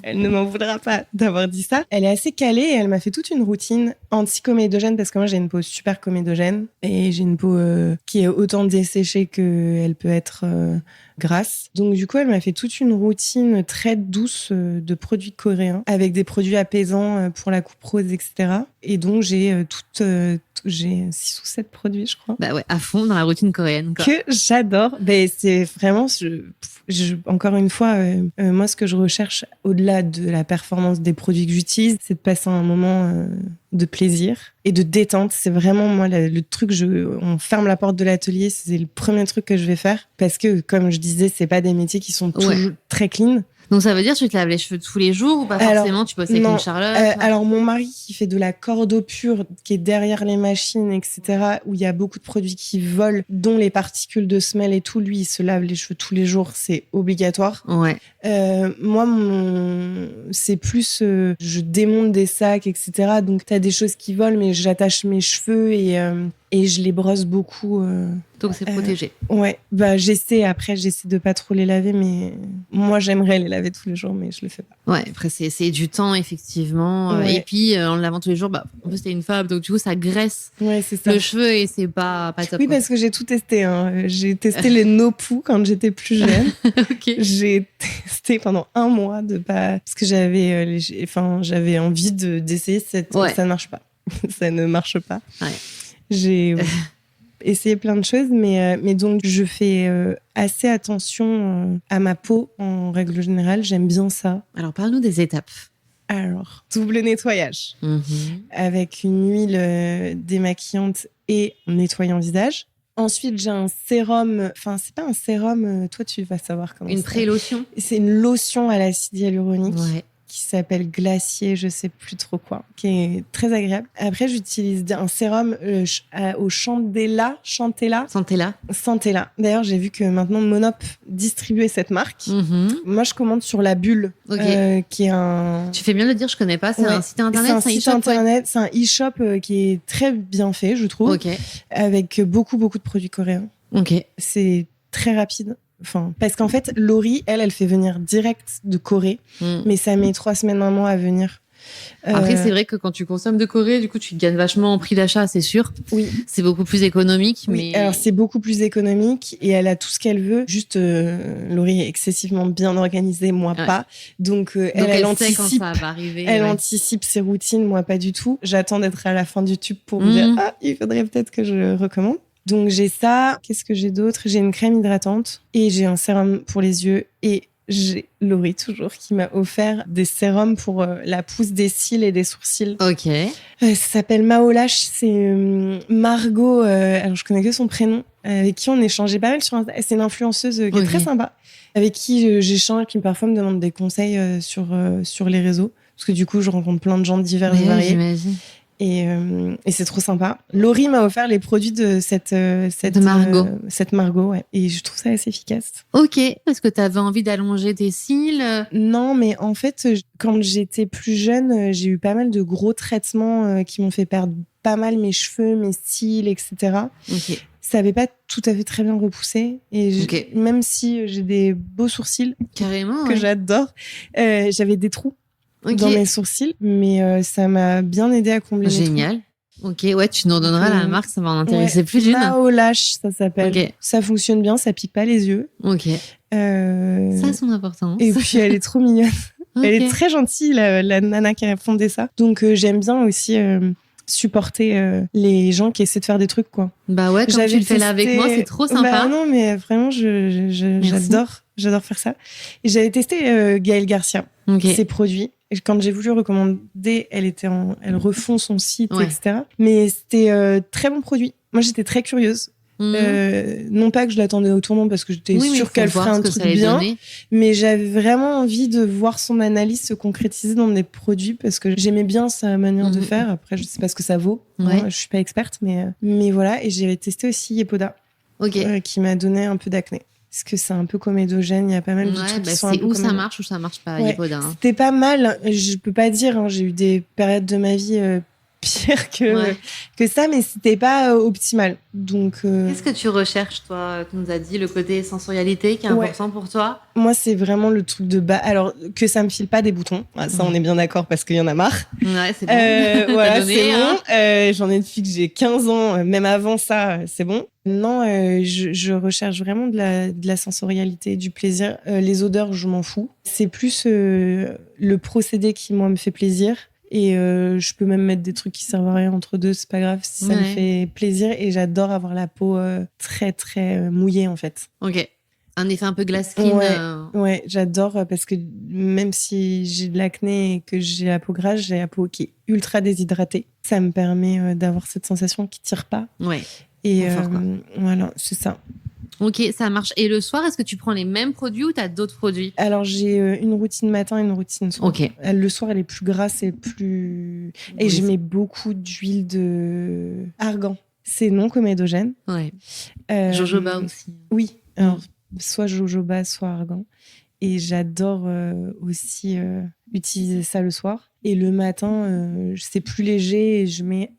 Elle ne m'en voudra pas d'avoir dit ça. Elle est assez calée et elle m'a fait toute une routine anti-comédogène parce que moi, j'ai une peau super comédogène et j'ai une peau qui est autant desséchée qu'elle peut être grasse. Donc, du coup, elle m'a fait toute une routine très douce de produits coréens avec des produits apaisants pour la coupe rose, etc. Et donc, j'ai 6 ou 7 produits, je crois. Bah ouais, à fond dans la routine coréenne, quoi. Que j'adore. Ben, c'est vraiment, encore une fois, moi, ce que je recherche au-delà de la performance des produits que j'utilise, c'est de passer un moment de plaisir et de détente. C'est vraiment, moi, le truc, on ferme la porte de l'atelier, c'est le premier truc que je vais faire. Parce que, comme je disais, c'est pas des métiers qui sont toujours très clean. Donc ça veut dire que tu te laves les cheveux tous les jours ou pas forcément, tu bosses avec une Charlotte alors mon mari qui fait de la cordeau pure, qui est derrière les machines, etc., où il y a beaucoup de produits qui volent, dont les particules de semelle et tout, lui il se lave les cheveux tous les jours, c'est obligatoire. Ouais. Moi, c'est plus je démonte des sacs, etc., donc t'as des choses qui volent, mais j'attache mes cheveux et je les brosse beaucoup. Donc c'est protégé. Ouais, bah j'essaie de pas trop les laver, mais moi j'aimerais les laver tous les jours, mais je le fais pas. Ouais, après c'est du temps effectivement. Ouais. Et puis en le lavant tous les jours, en plus t'es une femme, donc du coup ça graisse c'est ça. Le cheveu et c'est pas top. Oui, parce que j'ai tout testé. J'ai testé les no-poo quand j'étais plus jeune. Okay. J'ai testé pendant 1 mois parce que j'avais envie d'essayer ça ne marche pas. Ça ne marche pas. Ouais. J'ai essayé plein de choses, mais donc je fais assez attention à ma peau en règle générale. J'aime bien ça. Alors parle-nous des étapes. Alors, double nettoyage avec une huile démaquillante et nettoyant visage. Ensuite, j'ai un sérum. Enfin, c'est pas un sérum. Toi, tu vas savoir comment. Une pré-lotion. C'est une lotion à l'acide hyaluronique. Ouais. Qui s'appelle Glacier, je sais plus trop quoi, qui est très agréable. Après, j'utilise un sérum au Chantella. D'ailleurs, j'ai vu que maintenant Monop distribuait cette marque. Moi, je commande sur La Bulle, qui est un... Tu fais bien de le dire, je connais pas. C'est un site internet, c'est un e-shop qui est très bien fait, je trouve, avec beaucoup de produits coréens. Ok. C'est très rapide. Enfin, parce qu'en fait, Laurie, elle fait venir direct de Corée, mais ça met 3 semaines, 1 mois à venir. Après, c'est vrai que quand tu consommes de Corée, du coup, tu gagnes vachement en prix d'achat, c'est sûr. Oui. C'est beaucoup plus économique. Oui, mais... alors c'est beaucoup plus économique et elle a tout ce qu'elle veut. Juste, Laurie est excessivement bien organisée, moi pas. Donc elle anticipe sait quand ça va arriver. Elle anticipe ses routines, moi pas du tout. J'attends d'être à la fin du tube pour me dire il faudrait peut-être que je recommande. Donc j'ai ça. Qu'est-ce que j'ai d'autre? J'ai une crème hydratante et j'ai un sérum pour les yeux et j'ai Laurie toujours qui m'a offert des sérums pour la pousse des cils et des sourcils. Ok. Ça s'appelle Maolash, c'est Margot, alors je connais que son prénom, avec qui on échangeait pas mal sur Insta. C'est une influenceuse qui est très sympa, avec qui j'échange, qui parfois me demande des conseils sur les réseaux, parce que du coup je rencontre plein de gens divers et variés. J'imagine. Et c'est trop sympa. Laurie m'a offert les produits de cette Margot. Cette Margot, ouais. Et je trouve ça assez efficace. Ok. Est-ce que tu avais envie d'allonger tes cils? Non, mais en fait, quand j'étais plus jeune, j'ai eu pas mal de gros traitements qui m'ont fait perdre pas mal mes cheveux, mes cils, etc. Ok. Ça avait pas tout à fait très bien repoussé. Et même si j'ai des beaux sourcils, carrément, que j'adore, j'avais des trous. Dans mes sourcils, mais ça m'a bien aidé à combler mes trous. Génial. Ok, ouais, tu nous donneras la marque, ça va en intéresser plus d'une. Maolash, ça s'appelle. Ça fonctionne bien, ça pique pas les yeux. Ok. Ça a son importance. Et puis elle est trop mignonne. Elle est très gentille, la nana qui a fondé ça. Donc j'aime bien aussi supporter les gens qui essaient de faire des trucs, quoi. Bah ouais, comme tu le fais là avec moi, c'est trop sympa. Bah non, mais vraiment, j'adore faire ça. Et j'avais testé Gaëlle Garcia, ses produits. Et quand j'ai voulu recommander, elle refond son site, etc. Mais c'était très bon produit. Moi, j'étais très curieuse. Non pas que je l'attendais au tournant parce que j'étais sûre qu'elle ferait un truc bien, mais j'avais vraiment envie de voir son analyse se concrétiser dans des produits parce que j'aimais bien sa manière de faire. Après, je sais pas ce que ça vaut. Moi, je suis pas experte, mais voilà. Et j'ai testé aussi Yepoda, qui m'a donné un peu d'acné. Parce que c'est un peu comédogène, il y a pas mal de trucs qui sont un peu où ça marche ou ça marche pas, Yepoda. C'était pas mal, je peux pas dire, j'ai eu des périodes de ma vie pire que ça, mais c'était pas optimal. Donc, qu'est-ce que tu recherches, toi? Tu nous as dit le côté sensorialité qui est important pour toi. Moi, c'est vraiment le truc de bas. Alors, que ça me file pas des boutons. Ça, on est bien d'accord parce qu'il y en a marre. Ouais, c'est bon. Voilà, c'est bon. J'en ai depuis que j'ai 15 ans. Même avant ça, c'est bon. Non, je recherche vraiment de la sensorialité, du plaisir. Les odeurs, je m'en fous. C'est plus le procédé qui, moi, me fait plaisir. Et je peux même mettre des trucs qui servent à rien entre deux, c'est pas grave si ça me fait plaisir. Et j'adore avoir la peau très, très mouillée, en fait. Ok. Un effet un peu glass skin. Ouais, j'adore parce que même si j'ai de l'acné et que j'ai la peau grasse, j'ai la peau qui est ultra déshydratée. Ça me permet d'avoir cette sensation qui tire pas. Ouais. Et voilà, c'est ça. Ok, ça marche. Et le soir, est-ce que tu prends les mêmes produits ou tu as d'autres produits? Alors, j'ai une routine matin et une routine soir. Ok. Le soir, elle est plus grasse et plus... Et je mets beaucoup d'huile de argan. C'est non comédogène. Ouais. Jojoba aussi. Oui. Alors, soit jojoba, soit argan. Et j'adore aussi utiliser ça le soir. Et le matin, c'est plus léger et je mets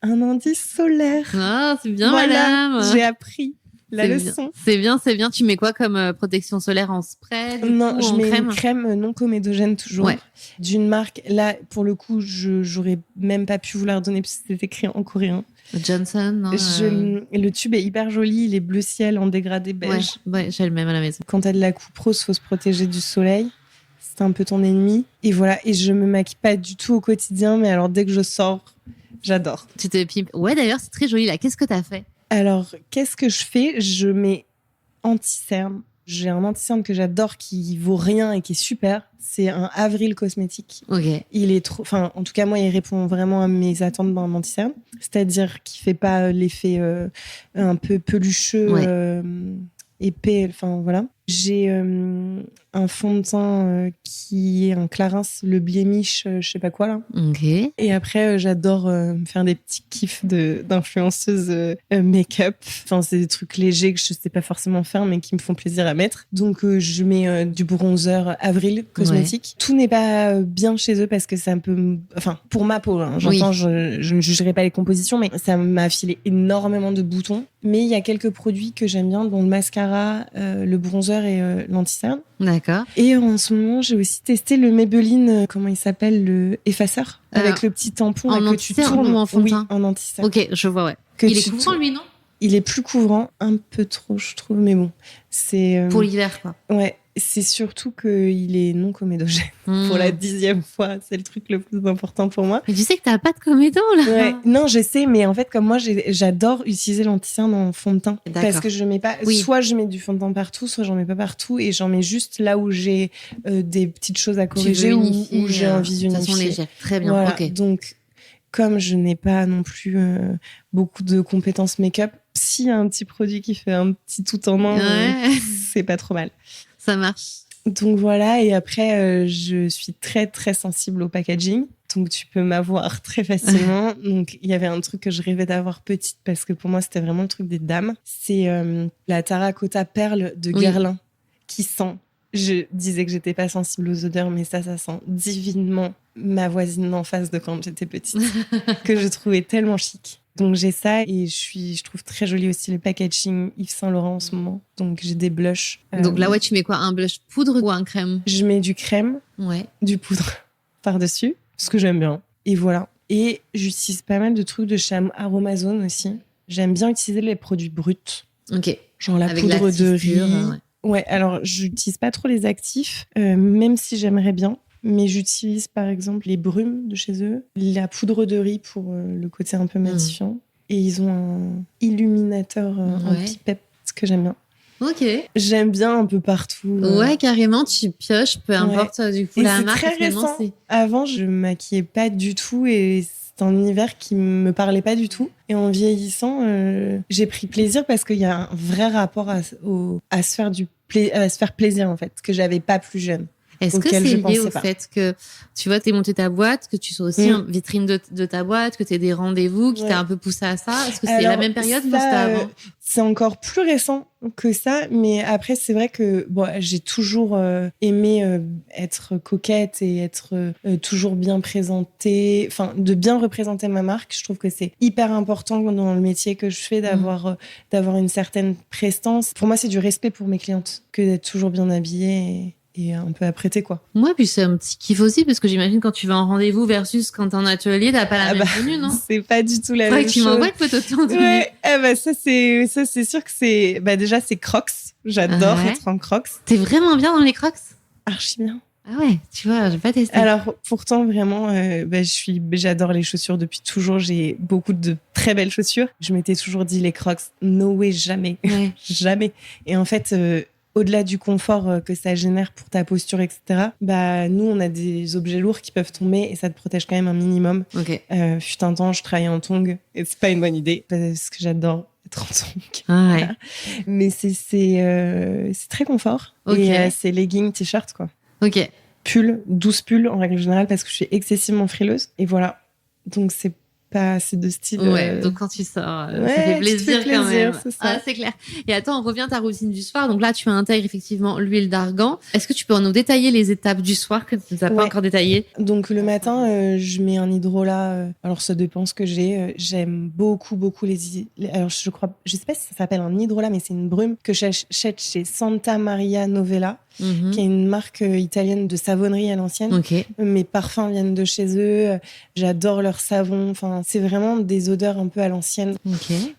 un indice solaire. Ah, c'est bien, voilà, madame. J'ai appris la leçon. C'est bien, c'est bien. Tu mets quoi comme protection solaire en spray? Non, je mets une crème non comédogène toujours. Ouais. D'une marque, là, pour le coup, j'aurais même pas pu vous la redonner parce que c'était écrit en coréen. Johnson, non Le tube est hyper joli, il est bleu ciel en dégradé beige. Ouais, j'ai le même à la maison. Quand t'as de la coupe rose, faut se protéger du soleil. C'est un peu ton ennemi. Et voilà, et je me maquille pas du tout au quotidien, mais alors dès que je sors, j'adore. Tu te pipes. Ouais, d'ailleurs, c'est très joli là. Qu'est-ce que t'as fait? Alors, qu'est-ce que je fais? Je mets anti-cerne. J'ai un anti-cerne que j'adore qui vaut rien et qui est super. C'est un Avril Cosmétique. Ok. Il est trop... Enfin, en tout cas, moi, il répond vraiment à mes attentes d'un anti-cerne. C'est-à-dire qu'il fait pas l'effet un peu pelucheux, épais, enfin, voilà. J'ai un fond de teint qui est un Clarins, le Blemish, je sais pas quoi là. Ok. Et après, j'adore me faire des petits kiffs d'influenceuse make-up. Enfin, c'est des trucs légers que je sais pas forcément faire, mais qui me font plaisir à mettre. Donc, je mets du bronzer Avril cosmétique. Tout n'est pas bien chez eux parce que c'est un peu, enfin, pour ma peau, hein, j'entends, je ne jugerai pas les compositions, mais ça m'a filé énormément de boutons. Mais il y a quelques produits que j'aime bien, dont le mascara, le bronzer et l'anti-cerne. D'accord. Et en ce moment, j'ai aussi testé le Maybelline, comment il s'appelle, le effaceur, avec le petit tampon en là, que tu tournes. Ou en fond de teint. Oui, en anti-cerne. Ok, je vois, ouais. Il est couvrant, lui, non? Il est plus couvrant, un peu trop, je trouve, mais bon. C'est pour l'hiver, quoi. Ouais, c'est surtout qu'il est non comédogène. Pour la 10e fois, c'est le truc le plus important pour moi. Mais tu sais que t'as pas de comédon, là. Ouais. Non, je sais, mais en fait, comme moi, j'adore utiliser l'anti-cerne en fond de teint. D'accord. Parce que je mets pas, soit je mets du fond de teint partout, soit j'en mets pas partout, et j'en mets juste là où j'ai des petites choses à corriger ou j'ai envie d'unifier. De façon légère. Très bien. Voilà. Ok. Donc, comme je n'ai pas non plus beaucoup de compétences make-up, s'il y a un petit produit qui fait un petit tout en un, c'est pas trop mal. Ça marche. Donc voilà, et après, je suis très très sensible au packaging. Donc tu peux m'avoir très facilement. Donc il y avait un truc que je rêvais d'avoir petite parce que pour moi c'était vraiment le truc des dames. C'est la Terracotta Perle de Guerlain qui sent. Je disais que j'étais pas sensible aux odeurs, mais ça sent divinement ma voisine d'en face de quand j'étais petite, que je trouvais tellement chic. Donc j'ai ça et je trouve très joli aussi le packaging Yves Saint Laurent en ce moment. Donc j'ai des blushs. Donc là, tu mets quoi? Un blush poudre ou un crème? Je mets du crème, du poudre par-dessus, ce que j'aime bien. Et voilà. Et j'utilise pas mal de trucs de chez Aromazone aussi. J'aime bien utiliser les produits bruts. Ok. Genre la poudre de riz. Ouais, alors j'utilise pas trop les actifs, même si j'aimerais bien. Mais j'utilise par exemple les brumes de chez eux, la poudre de riz pour le côté un peu matifiant. Et ils ont un illuminateur anti-pep, ce que j'aime bien. Ok. J'aime bien un peu partout. Ouais, carrément, tu pioches, peu importe du coup la marque. C'est très récent. Avant, je me maquillais pas du tout et c'est un univers qui me parlait pas du tout. Et en vieillissant, j'ai pris plaisir parce qu'il y a un vrai rapport à se faire plaisir en fait, que j'avais pas plus jeune. Est-ce que c'est lié au fait que, tu vois, t'es monté ta boîte, que tu sois aussi en vitrine de ta boîte, que t'aies des rendez-vous, qui t'a un peu poussé à ça? Est-ce que c'est la même période ou c'était avant? C'est encore plus récent que ça, mais après, c'est vrai que j'ai toujours aimé être coquette et être toujours bien présentée, enfin, de bien représenter ma marque. Je trouve que c'est hyper important dans le métier que je fais d'avoir une certaine prestance. Pour moi, c'est du respect pour mes clientes que d'être toujours bien habillée et un peu apprêtée, quoi. Moi, puis c'est un petit kiff aussi, parce que j'imagine quand tu vas en rendez-vous versus quand t'es en atelier, t'as pas la même tenue, non? C'est pas du tout la même chose. Tu m'envoies le photo de ton tenue. Ouais, ça c'est sûr que c'est... déjà, c'est Crocs. J'adore être en Crocs. T'es vraiment bien dans les Crocs? Archi bien. Ah ouais, tu vois, j'ai pas testé. Alors, pourtant, vraiment, j'adore les chaussures depuis toujours. J'ai beaucoup de très belles chaussures. Je m'étais toujours dit, les Crocs, no way, jamais. Jamais. Et en fait... au-delà du confort que ça génère pour ta posture, etc., nous, on a des objets lourds qui peuvent tomber et ça te protège quand même un minimum. Fut un temps, je travaillais en tongs et c'est pas une bonne idée parce que j'adore être en tongs. Mais c'est très confort. Et c'est leggings, t-shirt, quoi. Pull, 12 pulls en règle générale parce que je suis excessivement frileuse. Et voilà. Donc, c'est pas assez de style. Donc quand tu sors, ça fait plaisir quand même. C'est ça. Ah, c'est clair. Et attends, on revient à ta routine du soir. Donc là, tu intègres effectivement l'huile d'argan. Est-ce que tu peux nous détailler les étapes du soir que tu n'as pas encore détaillées? Donc le matin, je mets un hydrolat. Alors ça dépend ce que j'ai. J'aime beaucoup les. Alors je sais pas si ça s'appelle un hydrolat, mais c'est une brume que j'achète chez Santa Maria Novella. Qui est une marque italienne de savonnerie à l'ancienne. Mes parfums viennent de chez eux. J'adore leur savon. Enfin, c'est vraiment des odeurs un peu à l'ancienne.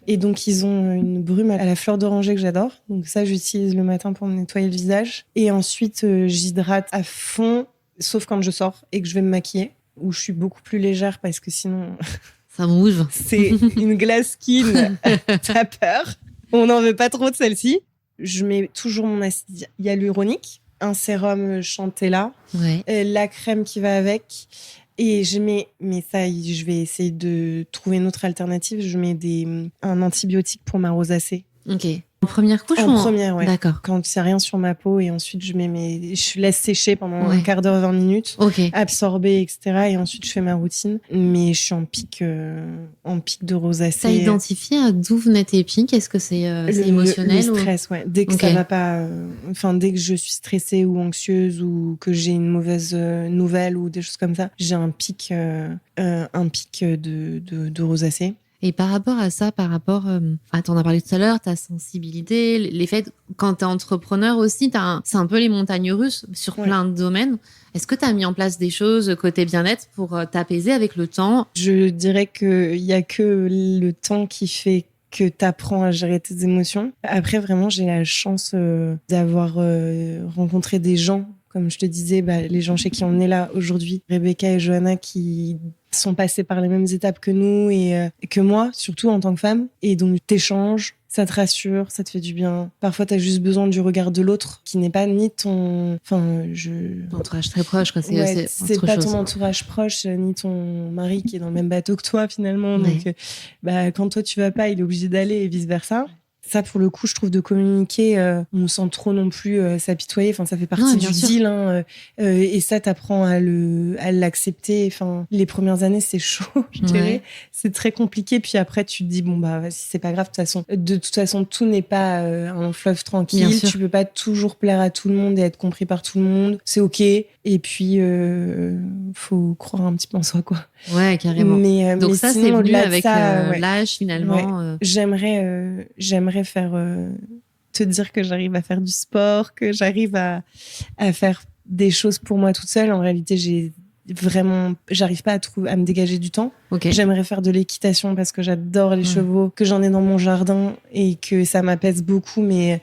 Et donc, ils ont une brume à la fleur d'oranger que j'adore. Donc ça, j'utilise le matin pour me nettoyer le visage. Et ensuite, j'hydrate à fond, sauf quand je sors et que je vais me maquiller, où je suis beaucoup plus légère parce que sinon... ça mouve. C'est une glace skin. T'as peur. On n'en veut pas trop de celle-ci. Je mets toujours mon acide hyaluronique, un sérum Chantella, la crème qui va avec. Et je mets, mais ça, je vais essayer de trouver une autre alternative. Je mets un antibiotique pour ma rosacée. En première couche En première, ouais. D'accord. Quand il n'y a rien sur ma peau et ensuite je laisse sécher pendant Ouais. un quart d'heure, 20 minutes, Ok. absorber, etc. Et ensuite je fais ma routine. Mais je suis en pic de rosacée. T'as identifié d'où venaient tes pics? Est-ce que c'est émotionnel le stress, ouais. Dès que ça va pas, dès que je suis stressée ou anxieuse ou que j'ai une mauvaise nouvelle ou des choses comme ça, j'ai un pic de rosacée. Et par rapport à ça, t'en as parlé tout à l'heure, ta sensibilité, les faits, quand t'es entrepreneur aussi, c'est un peu les montagnes russes sur plein de domaines. Est-ce que t'as mis en place des choses côté bien-être pour t'apaiser avec le temps? Je dirais qu'il y a que le temps qui fait que t'apprends à gérer tes émotions. Après, vraiment, j'ai la chance d'avoir rencontré des gens, comme je te disais, les gens chez qui on est là aujourd'hui, Rebecca et Johanna, qui sont passés par les mêmes étapes que nous et que moi, surtout en tant que femme. Et donc, t'échanges, ça te rassure, ça te fait du bien. Parfois, t'as juste besoin du regard de l'autre, qui n'est pas ni ton... Entourage très proche, quoi. C'est pas ton entourage proche, ni ton mari qui est dans le même bateau que toi, finalement. Ouais. Donc, quand toi, tu vas pas, il est obligé d'aller et vice-versa. Ça, pour le coup, je trouve de communiquer, on sans trop non plus s'apitoyer. Enfin, ça fait partie du deal. Et ça, t'apprends à l'accepter. Enfin, les premières années, c'est chaud, je dirais. C'est très compliqué. Puis après, tu te dis, vas-y, c'est pas grave. De toute façon, tout n'est pas un fleuve tranquille. Tu peux pas toujours plaire à tout le monde et être compris par tout le monde. C'est OK. Et puis, faut croire un petit peu en soi, quoi. Ouais, carrément. Donc ça, c'est venu avec l'âge, finalement. Ouais. J'aimerais faire te dire que j'arrive à faire du sport, que j'arrive à faire des choses pour moi toute seule. En réalité, j'arrive pas à me dégager du temps. Okay. J'aimerais faire de l'équitation parce que j'adore les chevaux, que j'en ai dans mon jardin et que ça m'apaise beaucoup, mais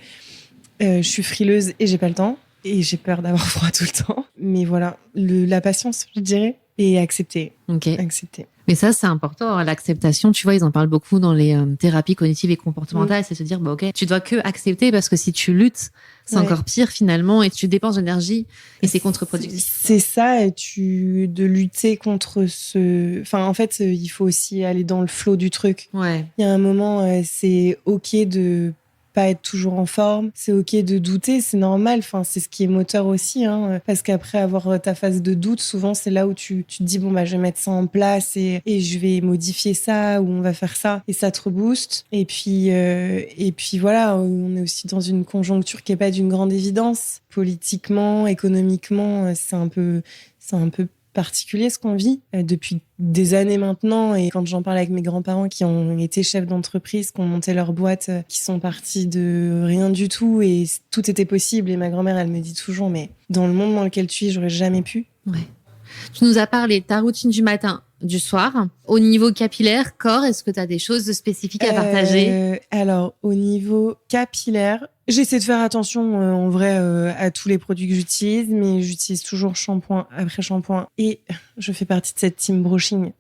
je suis frileuse et j'ai pas le temps et j'ai peur d'avoir froid tout le temps. Mais voilà, la patience, je dirais, et accepter. Accepter. Mais ça, c'est important, l'acceptation. Tu vois, ils en parlent beaucoup dans les thérapies cognitives et comportementales. C'est se dire, OK, tu dois que accepter parce que si tu luttes, c'est encore pire finalement et tu dépenses d'énergie et c'est contre-productif. C'est ça, de lutter contre en fait, il faut aussi aller dans le flow du truc. Ouais. Il y a un moment, c'est OK de pas être toujours en forme, c'est OK de douter, c'est normal, c'est ce qui est moteur aussi, parce qu'après avoir ta phase de doute, souvent c'est là où tu te dis je vais mettre ça en place et je vais modifier ça ou on va faire ça et ça te rebooste et puis voilà, on est aussi dans une conjoncture qui est pas d'une grande évidence politiquement, économiquement, c'est un peu particulier ce qu'on vit depuis des années maintenant, et quand j'en parle avec mes grands-parents qui ont été chefs d'entreprise, qui ont monté leur boîte, qui sont partis de rien du tout et tout était possible, et ma grand-mère elle me dit toujours mais dans le monde dans lequel tu es j'aurais jamais pu. Ouais. Tu nous as parlé de ta routine du matin, du soir. Au niveau capillaire, corps, est-ce que tu as des choses spécifiques à partager? Alors, au niveau capillaire, j'essaie de faire attention en vrai à tous les produits que j'utilise, mais j'utilise toujours shampoing après shampoing et je fais partie de cette team brushing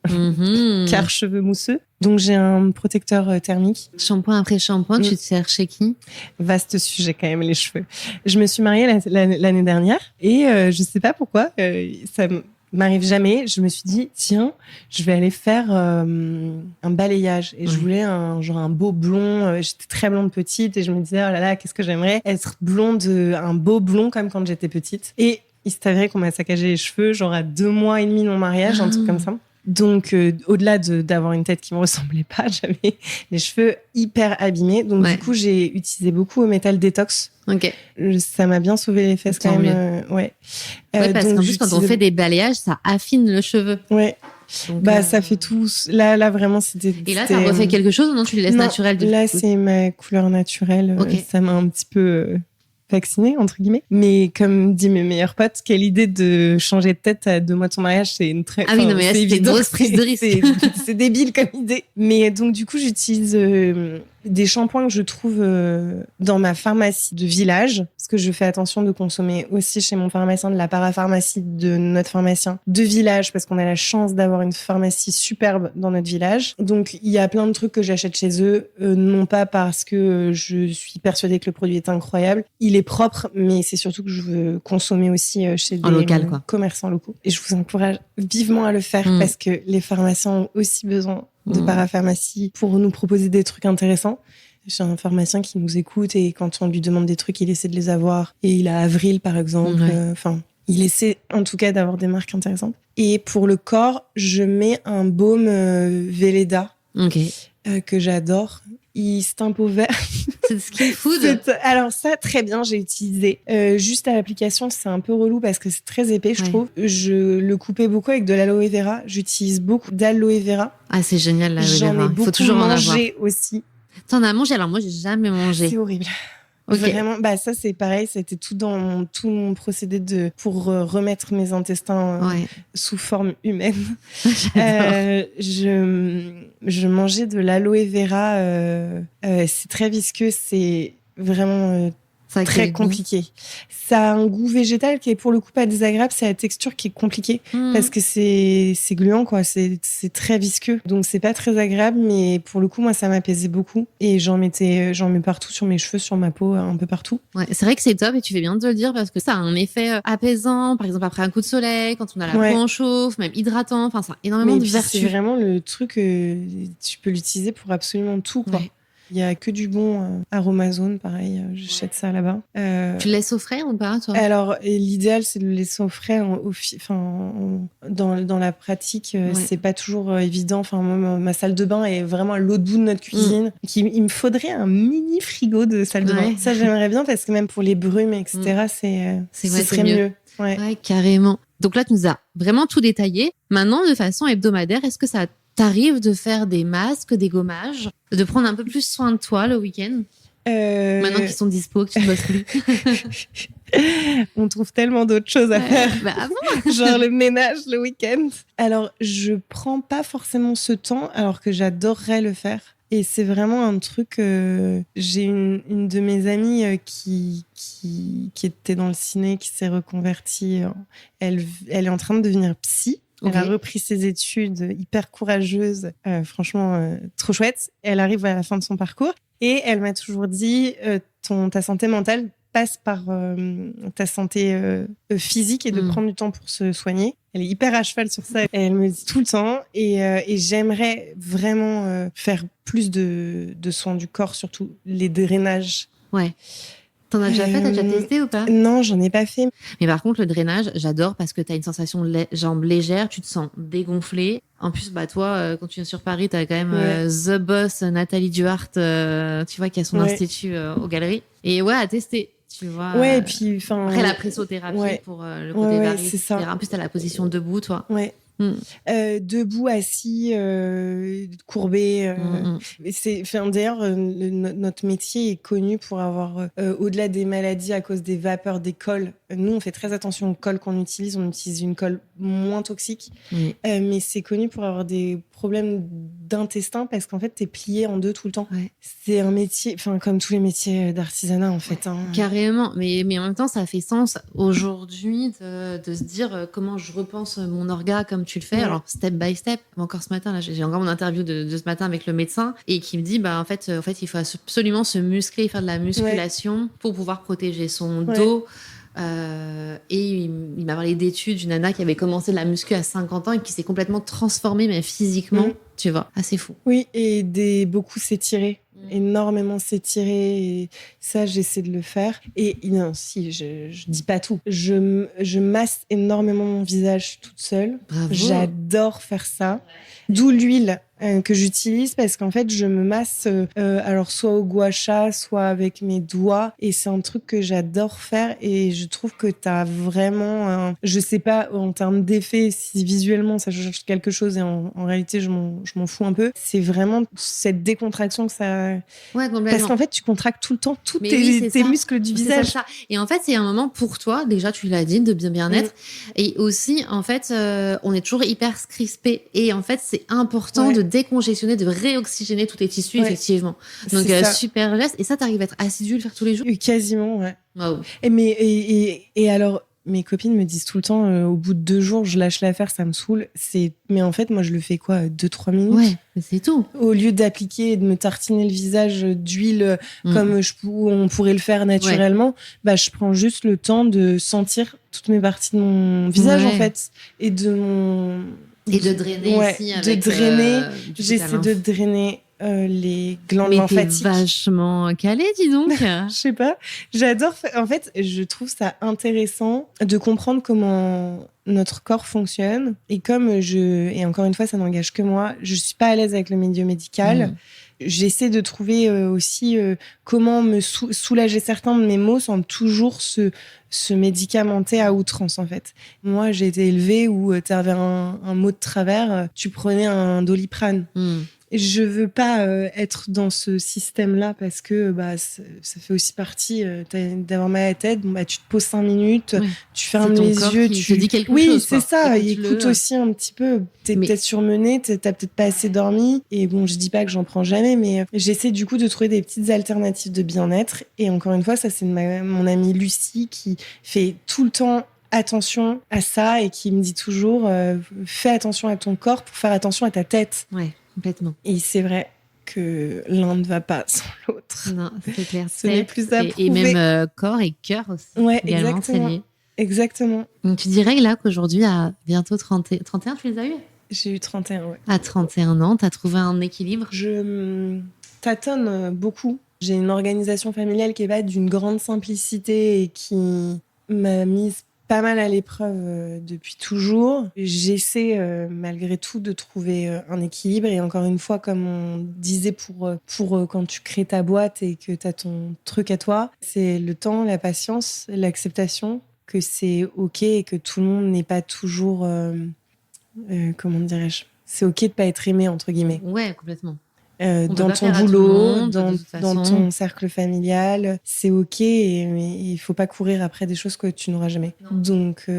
car cheveux mousseux. Donc, j'ai un protecteur thermique. Shampoing après shampoing, tu te sers chez qui? Vaste sujet quand même, les cheveux. Je me suis mariée l'année dernière et je sais pas pourquoi, ça m'arrive jamais. Je me suis dit, tiens, je vais aller faire un balayage. Et je voulais un beau blond. J'étais très blonde petite et je me disais, oh là là, qu'est-ce que j'aimerais être blonde, un beau blond comme quand j'étais petite. Et il s'est avéré qu'on m'a saccagé les cheveux, genre à 2 mois et demi de mon mariage, un truc comme ça. Donc, au-delà d'avoir une tête qui me ressemblait pas, j'avais les cheveux hyper abîmés. Donc, du coup, j'ai utilisé beaucoup au métal détox. Ok. Ça m'a bien sauvé les fesses quand même. Parce qu'en plus, quand on fait des balayages, ça affine le cheveu. Ouais. Donc, ça fait tout. Là, vraiment, c'était. Et là, ça refait quelque chose ou non? Tu les laisses naturelles? Là, c'est ma couleur naturelle. Ça m'a un petit peu vaccinée, entre guillemets. Mais comme dit mes meilleurs potes, quelle idée de changer de tête à 2 mois de son mariage, c'est une très... Ah oui, non, mais là, c'était une grosse prise de risque. C'est débile comme idée. Mais donc, du coup, j'utilise des shampoings que je trouve dans ma pharmacie de village, parce que je fais attention de consommer aussi chez mon pharmacien de la parapharmacie de notre pharmacien de village, parce qu'on a la chance d'avoir une pharmacie superbe dans notre village. Donc, il y a plein de trucs que j'achète chez eux, non pas parce que je suis persuadée que le produit est incroyable. Il est propre, mais c'est surtout que je veux consommer aussi chez des commerçants locaux. Et je vous encourage vivement à le faire parce que les pharmaciens ont aussi besoin de parapharmacie pour nous proposer des trucs intéressants. J'ai un pharmacien qui nous écoute et quand on lui demande des trucs, il essaie de les avoir. Et il a Avril, par exemple. Enfin, il essaie en tout cas d'avoir des marques intéressantes. Et pour le corps, je mets un baume Velleda que j'adore. Il se teint peau vert. C'est de Skin Food. Alors ça, très bien, j'ai utilisé. Juste à l'application, c'est un peu relou parce que c'est très épais, je trouve. Je le coupais beaucoup avec de l'aloe vera. J'utilise beaucoup d'aloe vera. Ah, c'est génial, l'aloe vera. J'en ai beaucoup mangé aussi. T'en as mangé? Alors moi, j'ai jamais mangé. C'est horrible. Vraiment, ça c'est pareil, c'était tout dans tout mon procédé pour remettre mes intestins sous forme humaine. Je mangeais de l'aloe vera, c'est très visqueux, c'est vraiment très compliqué. Ça a un goût végétal qui est pour le coup pas désagréable, c'est la texture qui est compliquée parce que c'est gluant quoi, c'est très visqueux. Donc c'est pas très agréable mais pour le coup moi ça m'apaisait beaucoup et j'en mets partout sur mes cheveux, sur ma peau, un peu partout. Ouais, c'est vrai que c'est top et tu fais bien de le dire parce que ça a un effet apaisant, par exemple après un coup de soleil, quand on a la peau en chauffe, même hydratant, enfin ça a énormément de vertus. C'est vraiment le truc tu peux l'utiliser pour absolument tout quoi. Ouais. Il y a que du bon Aromazone, pareil, j'achète ça là-bas. Tu le laisses au frais ou pas, toi? Alors, l'idéal, c'est de le laisser au frais. Dans la pratique, c'est pas toujours évident. Enfin, moi, ma salle de bain est vraiment à l'autre bout de notre cuisine. Il me faudrait un mini frigo de salle de bain. Ça, j'aimerais bien parce que même pour les brumes, etc., ce serait mieux. Ouais, carrément. Donc là, tu nous as vraiment tout détaillé. Maintenant, de façon hebdomadaire, est-ce que ça t'arrive de faire des masques, des gommages, de prendre un peu plus soin de toi le week-end? Maintenant qu'ils sont dispo, que tu ne bosses plus. On trouve tellement d'autres choses à faire. Bon. Genre le ménage le week-end. Alors, je prends pas forcément ce temps, alors que j'adorerais le faire. Et c'est vraiment un truc... j'ai une de mes amies qui était dans le ciné, qui s'est reconvertie. Elle est en train de devenir psy. Elle a repris ses études, hyper courageuse, franchement trop chouette. Elle arrive à la fin de son parcours et elle m'a toujours dit ta santé mentale passe par ta santé physique et de prendre du temps pour se soigner. Elle est hyper à cheval sur ça. Elle me dit tout le temps et j'aimerais vraiment faire plus de soins du corps, surtout les drainages. Ouais. T'en as déjà fait? T'as déjà testé ou pas? Non, j'en ai pas fait. Mais par contre, le drainage, j'adore parce que t'as une sensation jambes légères, tu te sens dégonflé. En plus, toi, quand tu viens sur Paris, t'as quand même The Boss, Nathalie Duhart, tu vois, qui a son institut aux Galeries. Et à tester. Tu vois. Ouais, et puis, après la pressothérapie pour le côté varié, c'est ça. En plus, t'as la position debout, toi. Ouais. Debout, assis, courbé. D'ailleurs, notre métier est connu pour avoir, au-delà des maladies à cause des vapeurs des cols, nous, on fait très attention aux cols qu'on utilise. On utilise une colle moins toxique. Mais c'est connu pour avoir des problèmes d'intestin parce qu'en fait, t'es plié en deux tout le temps. Ouais. C'est un métier, comme tous les métiers d'artisanat, en fait. Hein. Carrément. Mais en même temps, ça fait sens aujourd'hui de se dire comment je repense mon orga comme tu le fais. Alors, step by step. Encore ce matin, là, j'ai encore mon interview de ce matin avec le médecin et qui me dit, en fait, il faut absolument se muscler, faire de la musculation pour pouvoir protéger son dos. Et il m'a parlé d'études d'une nana qui avait commencé de la muscu à 50 ans et qui s'est complètement transformée, mais physiquement, tu vois, assez fou. Oui, et beaucoup s'étirer. Énormément s'étirer, et ça j'essaie de le faire. Et non, si je dis pas tout, je masse énormément mon visage toute seule. Bravo. J'adore faire ça. D'où l'huile que j'utilise parce qu'en fait je me masse alors soit au gua sha, soit avec mes doigts, et c'est un truc que j'adore faire et je trouve que t'as vraiment je sais pas en termes d'effet si visuellement ça change quelque chose et en réalité je m'en fous un peu. C'est vraiment cette décontraction que ça... Ouais, complètement. Parce qu'en fait tu contractes tout le temps tous tes muscles du visage. Ça. Et en fait c'est un moment pour toi, déjà tu l'as dit, de bien-être. Et aussi en fait on est toujours hyper crispé et en fait c'est important de décongestionner, de réoxygéner tous tes tissus, effectivement. Donc, super geste. Et ça, t'arrives à être assidu, le faire tous les jours? Quasiment, ouais. Wow. Et alors, mes copines me disent tout le temps, au bout de 2 jours, je lâche l'affaire, ça me saoule. Mais en fait, moi, je le fais 2-3 minutes. Ouais, mais c'est tout. Au lieu d'appliquer et de me tartiner le visage d'huile comme on pourrait le faire naturellement, je prends juste le temps de sentir toutes mes parties de mon visage, en fait. Et de drainer ici avec... j'essaie de drainer les glandes Mais t'es lymphatiques. vachement calée, dis donc. Je sais pas. J'adore. En fait, je trouve ça intéressant de comprendre comment notre corps fonctionne. Et et encore une fois, ça n'engage que moi, je suis pas à l'aise avec le milieu médical. J'essaie de trouver aussi comment me soulager certains de mes maux sans toujours se médicamenter à outrance, en fait. Moi, j'ai été élevée où tu avais un mot de travers, tu prenais un Doliprane. Je veux pas être dans ce système-là parce que ça fait aussi partie d'avoir mal à la tête. Tu te poses 5 minutes, tu fermes les yeux, tu te dis quelque chose. Oui, c'est ça. Écoute aussi un petit peu. T'es peut-être surmené, t'as peut-être pas assez dormi. Et bon, je dis pas que j'en prends jamais, mais j'essaie du coup de trouver des petites alternatives de bien-être. Et encore une fois, ça c'est mon amie Lucie qui fait tout le temps attention à ça et qui me dit toujours fais attention à ton corps pour faire attention à ta tête. Ouais. Complètement. Et c'est vrai que l'un ne va pas sans l'autre. Non, c'est clair. Ce n'est plus à prouver. Et même corps et cœur aussi. Ouais, également, exactement. c'est lié. Exactement. Donc, tu dirais là qu'aujourd'hui, à bientôt 31, tu les as eu ? J'ai eu 31, ouais. À 31 ans, tu as trouvé un équilibre ? Je tâtonne beaucoup. J'ai une organisation familiale qui est pas d'une grande simplicité et qui m'a mise pas mal à l'épreuve depuis toujours. J'essaie malgré tout de trouver un équilibre et encore une fois, comme on disait pour quand tu crées ta boîte et que tu as ton truc à toi, c'est le temps, la patience, l'acceptation que c'est OK et que tout le monde n'est pas toujours comment dirais-je, c'est OK de pas être aimé entre guillemets. Ouais, complètement. Dans ton boulot, dans ton cercle familial, c'est OK, mais il faut pas courir après des choses que tu n'auras jamais. Non. Donc,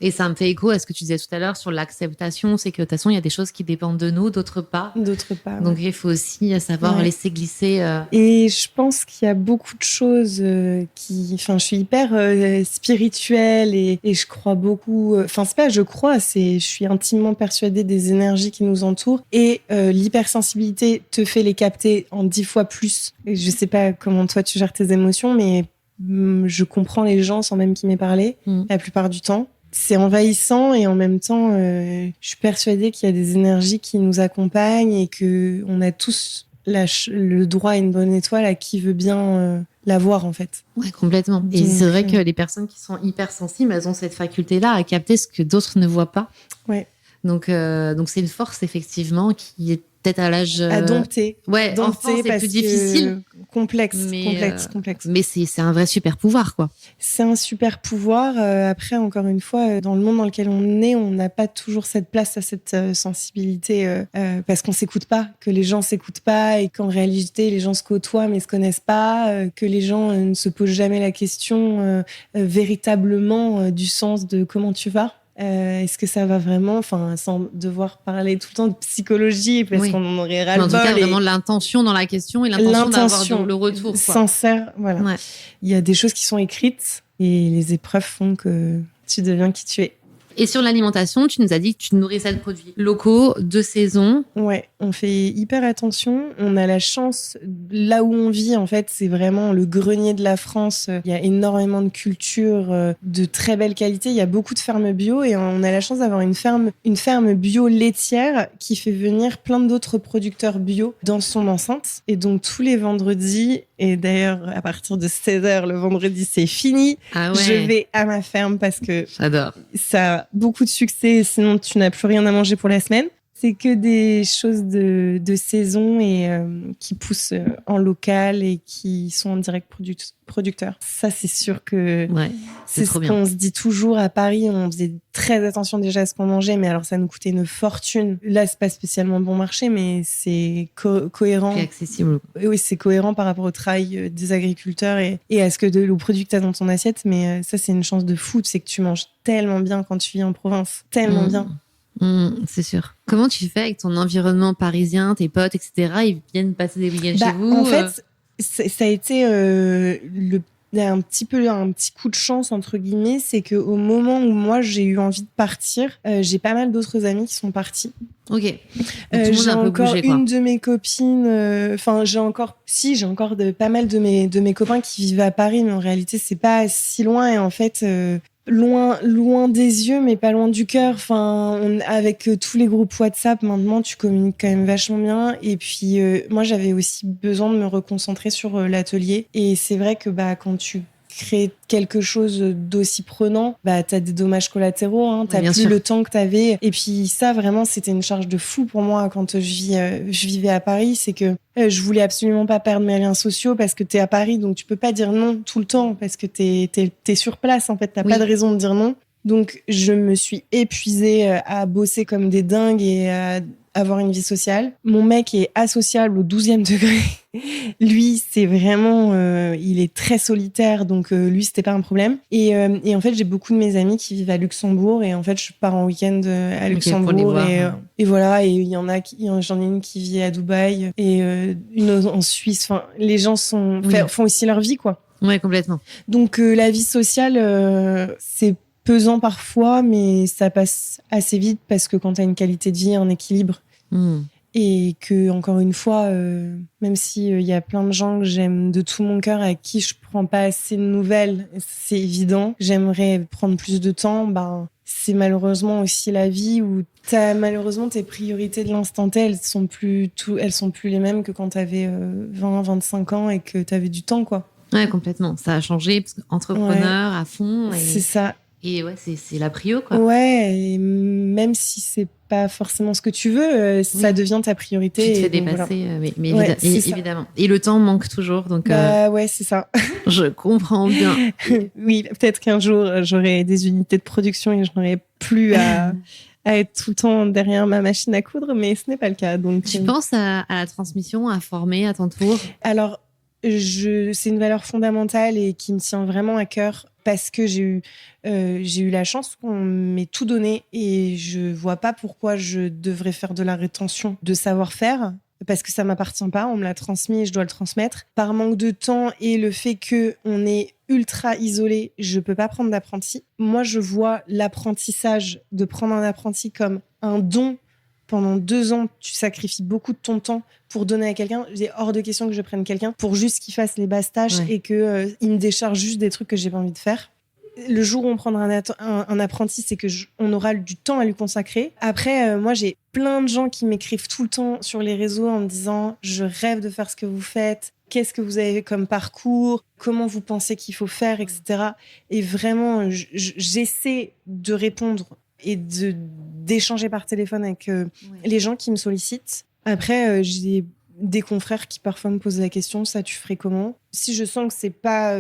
et ça me fait écho à ce que tu disais tout à l'heure sur l'acceptation, c'est que de toute façon, il y a des choses qui dépendent de nous, d'autres pas. Donc, il faut aussi savoir laisser glisser. Et je pense qu'il y a beaucoup de choses je suis hyper spirituelle et je crois beaucoup. C'est pas je crois, je suis intimement persuadée des énergies qui nous entourent et l'hypersensibilité te fait les capter en 10 fois plus. Je sais pas comment toi tu gères tes émotions, mais je comprends les gens sans même qu'ils m'aient parlé la plupart du temps. C'est envahissant et en même temps, je suis persuadée qu'il y a des énergies qui nous accompagnent et que on a tous le droit à une bonne étoile à qui veut bien la voir en fait. Ouais, complètement. Et donc, c'est vrai que les personnes qui sont hypersensibles, elles ont cette faculté-là à capter ce que d'autres ne voient pas. Ouais. Donc c'est une force effectivement qui est peut-être à l'âge à dompter. Ouais, enfant, c'est plus difficile. Complexe. Mais c'est un vrai super pouvoir, quoi. C'est un super pouvoir. Après, encore une fois, dans le monde dans lequel on est, on n'a pas toujours cette place à cette sensibilité parce qu'on s'écoute pas, que les gens s'écoutent pas et qu'en réalité, les gens se côtoient mais se connaissent pas, que les gens ne se posent jamais la question véritablement du sens de comment tu vas. Est-ce que ça va vraiment, sans devoir parler tout le temps de psychologie parce qu'on en aurait ras-le-bol. En tout cas, vraiment l'intention dans la question et l'intention d'avoir le retour. Quoi. Sincère, voilà. Ouais. Il y a des choses qui sont écrites et les épreuves font que tu deviens qui tu es. Et sur l'alimentation, tu nous as dit que tu te nourrissais de produits locaux, de saison. Ouais, on fait hyper attention. On a la chance, là où on vit, en fait, c'est vraiment le grenier de la France. Il y a énormément de cultures de très belle qualité. Il y a beaucoup de fermes bio et on a la chance d'avoir une ferme bio laitière qui fait venir plein d'autres producteurs bio dans son enceinte. Et donc, tous les vendredis, et d'ailleurs, à partir de 16h, le vendredi, c'est fini. Ah ouais. Je vais à ma ferme parce que j'adore. Ça a beaucoup de succès, sinon tu n'as plus rien à manger pour la semaine. C'est que des choses de saison et qui poussent en local et qui sont en direct producteurs. Ça, c'est sûr que c'est ce qu'on se dit toujours à Paris. On faisait très attention déjà à ce qu'on mangeait, mais alors ça nous coûtait une fortune. Là, c'est pas spécialement bon marché, mais c'est cohérent. Et accessible. Oui, c'est cohérent par rapport au travail des agriculteurs et à ce que le produit que tu as dans ton assiette. Mais ça, c'est une chance de fou. C'est que tu manges tellement bien quand tu vis en province. Tellement bien. C'est sûr. Comment tu fais avec ton environnement parisien, tes potes, etc. Ils viennent passer des week-ends chez vous? En fait, ça a été un petit coup de chance, entre guillemets. C'est qu'au moment où moi, j'ai eu envie de partir, j'ai pas mal d'autres amis qui sont partis. Ok. J'ai encore une de mes copines. J'ai encore pas mal de mes copains qui vivent à Paris, mais en réalité, c'est pas si loin. Et en fait, loin des yeux, mais pas loin du cœur. Enfin, avec tous les groupes WhatsApp, maintenant, tu communiques quand même vachement bien. Et puis, moi, j'avais aussi besoin de me reconcentrer sur l'atelier. Et c'est vrai que quand tu crées quelque chose d'aussi prenant, t'as des dommages collatéraux, hein, t'as plus le temps que t'avais. Et puis ça, vraiment, c'était une charge de fou pour moi quand je vivais à Paris. C'est que je voulais absolument pas perdre mes liens sociaux parce que t'es à Paris, donc tu peux pas dire non tout le temps parce que t'es sur place, en fait. T'as pas de raison de dire non. Donc, je me suis épuisée à bosser comme des dingues et à avoir une vie sociale. Mon mec est asociable au 12e degré. Lui, c'est vraiment... il est très solitaire, donc lui, c'était pas un problème. Et en fait, j'ai beaucoup de mes amis qui vivent à Luxembourg et en fait, je pars en week-end à Luxembourg et voilà. Et j'en ai une qui vit à Dubaï et une en Suisse. Enfin, les gens font aussi leur vie, quoi. Ouais, complètement. Donc, la vie sociale, c'est pesant parfois, mais ça passe assez vite parce que quand t'as une qualité de vie, un équilibre, et que, encore une fois, même s'il y a plein de gens que j'aime de tout mon cœur, à qui je prends pas assez de nouvelles, c'est évident, j'aimerais prendre plus de temps, c'est malheureusement aussi la vie où malheureusement tes priorités de l'instant T, elles sont plus les mêmes que quand t'avais 20-25 ans et que t'avais du temps, quoi. Ouais, complètement. Ça a changé, parce qu'entrepreneur à fond. C'est ça. Et ouais, c'est la prio, quoi. Ouais, et même si c'est pas forcément ce que tu veux, ça devient ta priorité. Tu te fais dépasser, voilà. mais évidemment. Et le temps manque toujours, donc... ouais, c'est ça. Je comprends bien. Oui, peut-être qu'un jour, j'aurai des unités de production et je n'aurai plus à être tout le temps derrière ma machine à coudre, mais ce n'est pas le cas. Donc, tu penses à la transmission, à former à ton tour? Alors, c'est une valeur fondamentale et qui me tient vraiment à cœur parce que j'ai eu la chance qu'on m'ait tout donné et je vois pas pourquoi je devrais faire de la rétention de savoir-faire parce que ça m'appartient pas, on me l'a transmis et je dois le transmettre. Par manque de temps et le fait qu'on est ultra isolé, je peux pas prendre d'apprenti. Moi, je vois l'apprentissage, de prendre un apprenti comme un don. Pendant 2 ans, tu sacrifies beaucoup de ton temps pour donner à quelqu'un. J'ai hors de question que je prenne quelqu'un pour juste qu'il fasse les basses tâches et qu'il me décharge juste des trucs que j'ai pas envie de faire. Le jour où on prendra un apprenti, c'est que on aura du temps à lui consacrer. Après, moi, j'ai plein de gens qui m'écrivent tout le temps sur les réseaux en me disant « Je rêve de faire ce que vous faites. Qu'est-ce que vous avez comme parcours ? Comment vous pensez qu'il faut faire, etc. » Et vraiment, j'essaie de répondre et d'échanger par téléphone avec les gens qui me sollicitent. Après, j'ai des confrères qui parfois me posent la question, ça tu ferais comment ? Si je sens que c'est pas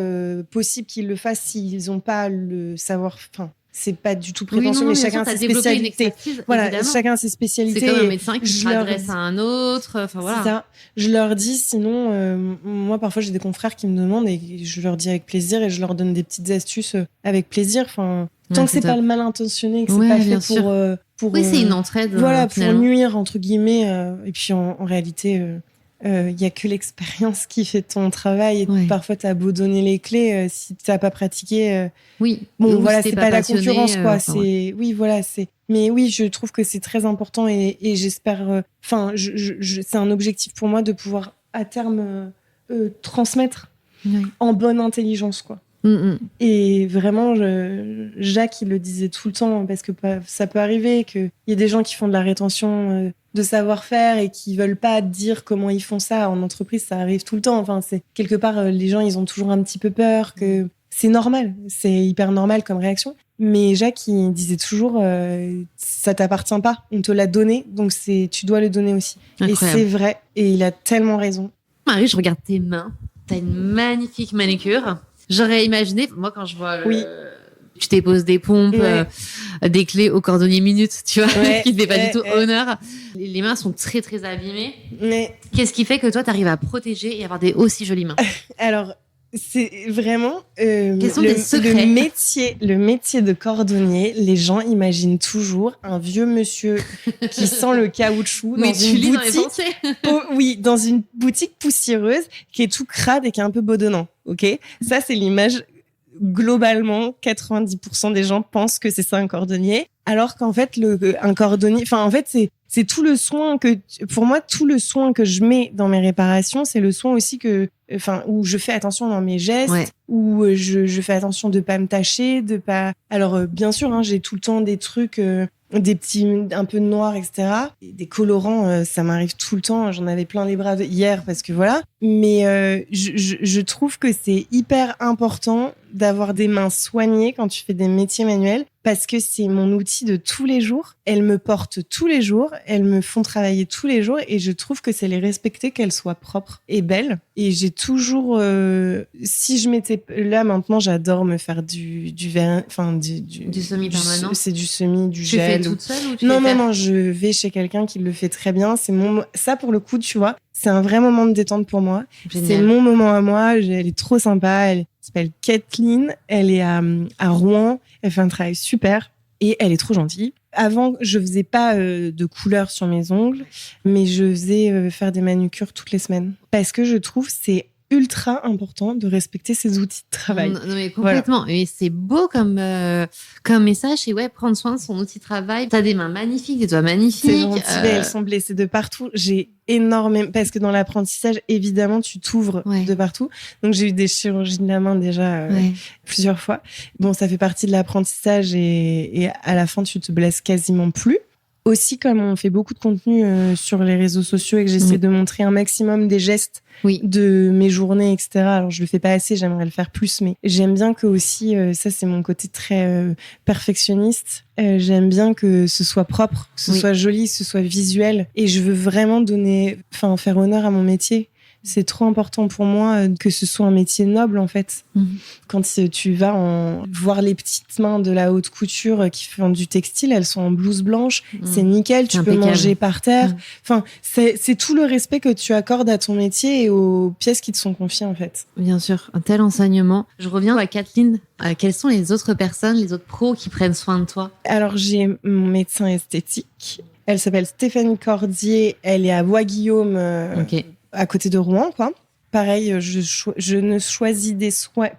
possible qu'ils le fassent, s'ils ont pas le savoir, enfin, c'est pas du tout prétentieux, mais chacun a ses spécialités. Voilà, évidemment. Chacun a ses spécialités. C'est comme un médecin qui s'adresse à un autre. Enfin voilà. C'est ça. Je leur dis, sinon, moi parfois j'ai des confrères qui me demandent et je leur dis avec plaisir et je leur donne des petites astuces avec plaisir. Enfin, tant que c'est pas le mal intentionné, que c'est pas fait pour oui, c'est une entraide. Voilà, pour nuire entre guillemets. Et puis en réalité. Il y a que l'expérience qui fait ton travail et parfois t'as beau donner les clés si t'as pas pratiqué bon voilà, c'est pas la concurrence quoi, mais oui, je trouve que c'est très important et j'espère c'est un objectif pour moi de pouvoir à terme transmettre en bonne intelligence quoi. Et vraiment, Jacques, il le disait tout le temps, parce que ça peut arriver qu'il y ait des gens qui font de la rétention de savoir-faire et qui veulent pas dire comment ils font ça. En entreprise, ça arrive tout le temps. Enfin, c'est quelque part, les gens, ils ont toujours un petit peu peur, que c'est normal. C'est hyper normal comme réaction. Mais Jacques, il disait toujours, ça t'appartient pas. On te l'a donné, donc tu dois le donner aussi. Incroyable. Et c'est vrai. Et il a tellement raison. Marie, je regarde tes mains. T'as une magnifique manicure. J'aurais imaginé, moi, quand je vois tu déposes des pompes, des clés au cordonnier minute, tu vois, qui ne fait pas du tout honneur. Les mains sont très, très abîmées. Qu'est-ce qui fait que toi, tu arrives à protéger et avoir des aussi jolies mains ? Alors, c'est vraiment quels sont tes secrets ? Le métier de cordonnier. Les gens imaginent toujours un vieux monsieur qui sent le caoutchouc dans une boutique poussiéreuse qui est tout crade et qui est un peu bedonnant. Ok, ça c'est l'image. Globalement, 90% des gens pensent que c'est ça un cordonnier, alors qu'en fait un cordonnier, enfin en fait c'est tout le soin pour moi tout le soin que je mets dans mes réparations, c'est le soin aussi que enfin, où je fais attention dans mes gestes, Ouais. où je fais attention de pas me tâcher, de pas. Alors, bien sûr, hein, j'ai tout le temps des trucs, des petits, un peu noirs, etc. Et des colorants, ça m'arrive tout le temps. J'en avais plein les bras hier parce que voilà. Mais je trouve que c'est hyper important d'avoir des mains soignées quand tu fais des métiers manuels parce que c'est mon outil de tous les jours. Elles me portent tous les jours, elles me font travailler tous les jours et je trouve que c'est les respecter qu'elles soient propres et belles. Et j'ai toujours, si je m'étais là maintenant, j'adore me faire du verre, enfin Du semi-permanent. C'est du semi, du Tu gel. fais toute seule ou tu Non, fais faire non, je vais chez quelqu'un qui le fait très bien. Ça pour le coup, tu vois, c'est un vrai moment de détente pour moi. Génial. C'est mon moment à moi. Elle est trop sympa. Elle s'appelle Kathleen. Elle est à Rouen. Elle fait un travail super et elle est trop gentille. Avant, je faisais pas de couleur sur mes ongles, mais je faisais faire des manucures toutes les semaines parce que je trouve c'est ultra important de respecter ses outils de travail. Non, mais complètement. Voilà. Et c'est beau comme message. Et ouais, prendre soin de son outil de travail. T'as des mains magnifiques, des doigts magnifiques. C'est gentil, mais elles sont blessées de partout. J'ai énormément, parce que dans l'apprentissage, évidemment, tu t'ouvres de partout. Donc, j'ai eu des chirurgies de la main déjà plusieurs fois. Bon, ça fait partie de l'apprentissage et à la fin, tu te blesses quasiment plus. Aussi, comme on fait beaucoup de contenu sur les réseaux sociaux et que j'essaie de montrer un maximum des gestes de mes journées, etc. Alors, je le fais pas assez, j'aimerais le faire plus, mais j'aime bien que aussi, ça c'est mon côté très perfectionniste, j'aime bien que ce soit propre, que ce soit joli, que ce soit visuel. Et je veux vraiment faire honneur à mon métier. C'est trop important pour moi que ce soit un métier noble, en fait. Quand tu vas voir les petites mains de la haute couture qui font du textile, elles sont en blouse blanche, c'est nickel, tu peux manger par terre. Enfin, c'est tout le respect que tu accordes à ton métier et aux pièces qui te sont confiées, en fait. Bien sûr, un tel enseignement. Je reviens à Kathleen. Quelles sont les autres personnes, les autres pros qui prennent soin de toi? Alors, j'ai mon médecin esthétique. Elle s'appelle Stéphanie Cordier. Elle est à Bois-Guillaume. À côté de Rouen, quoi. Pareil, je ne choisis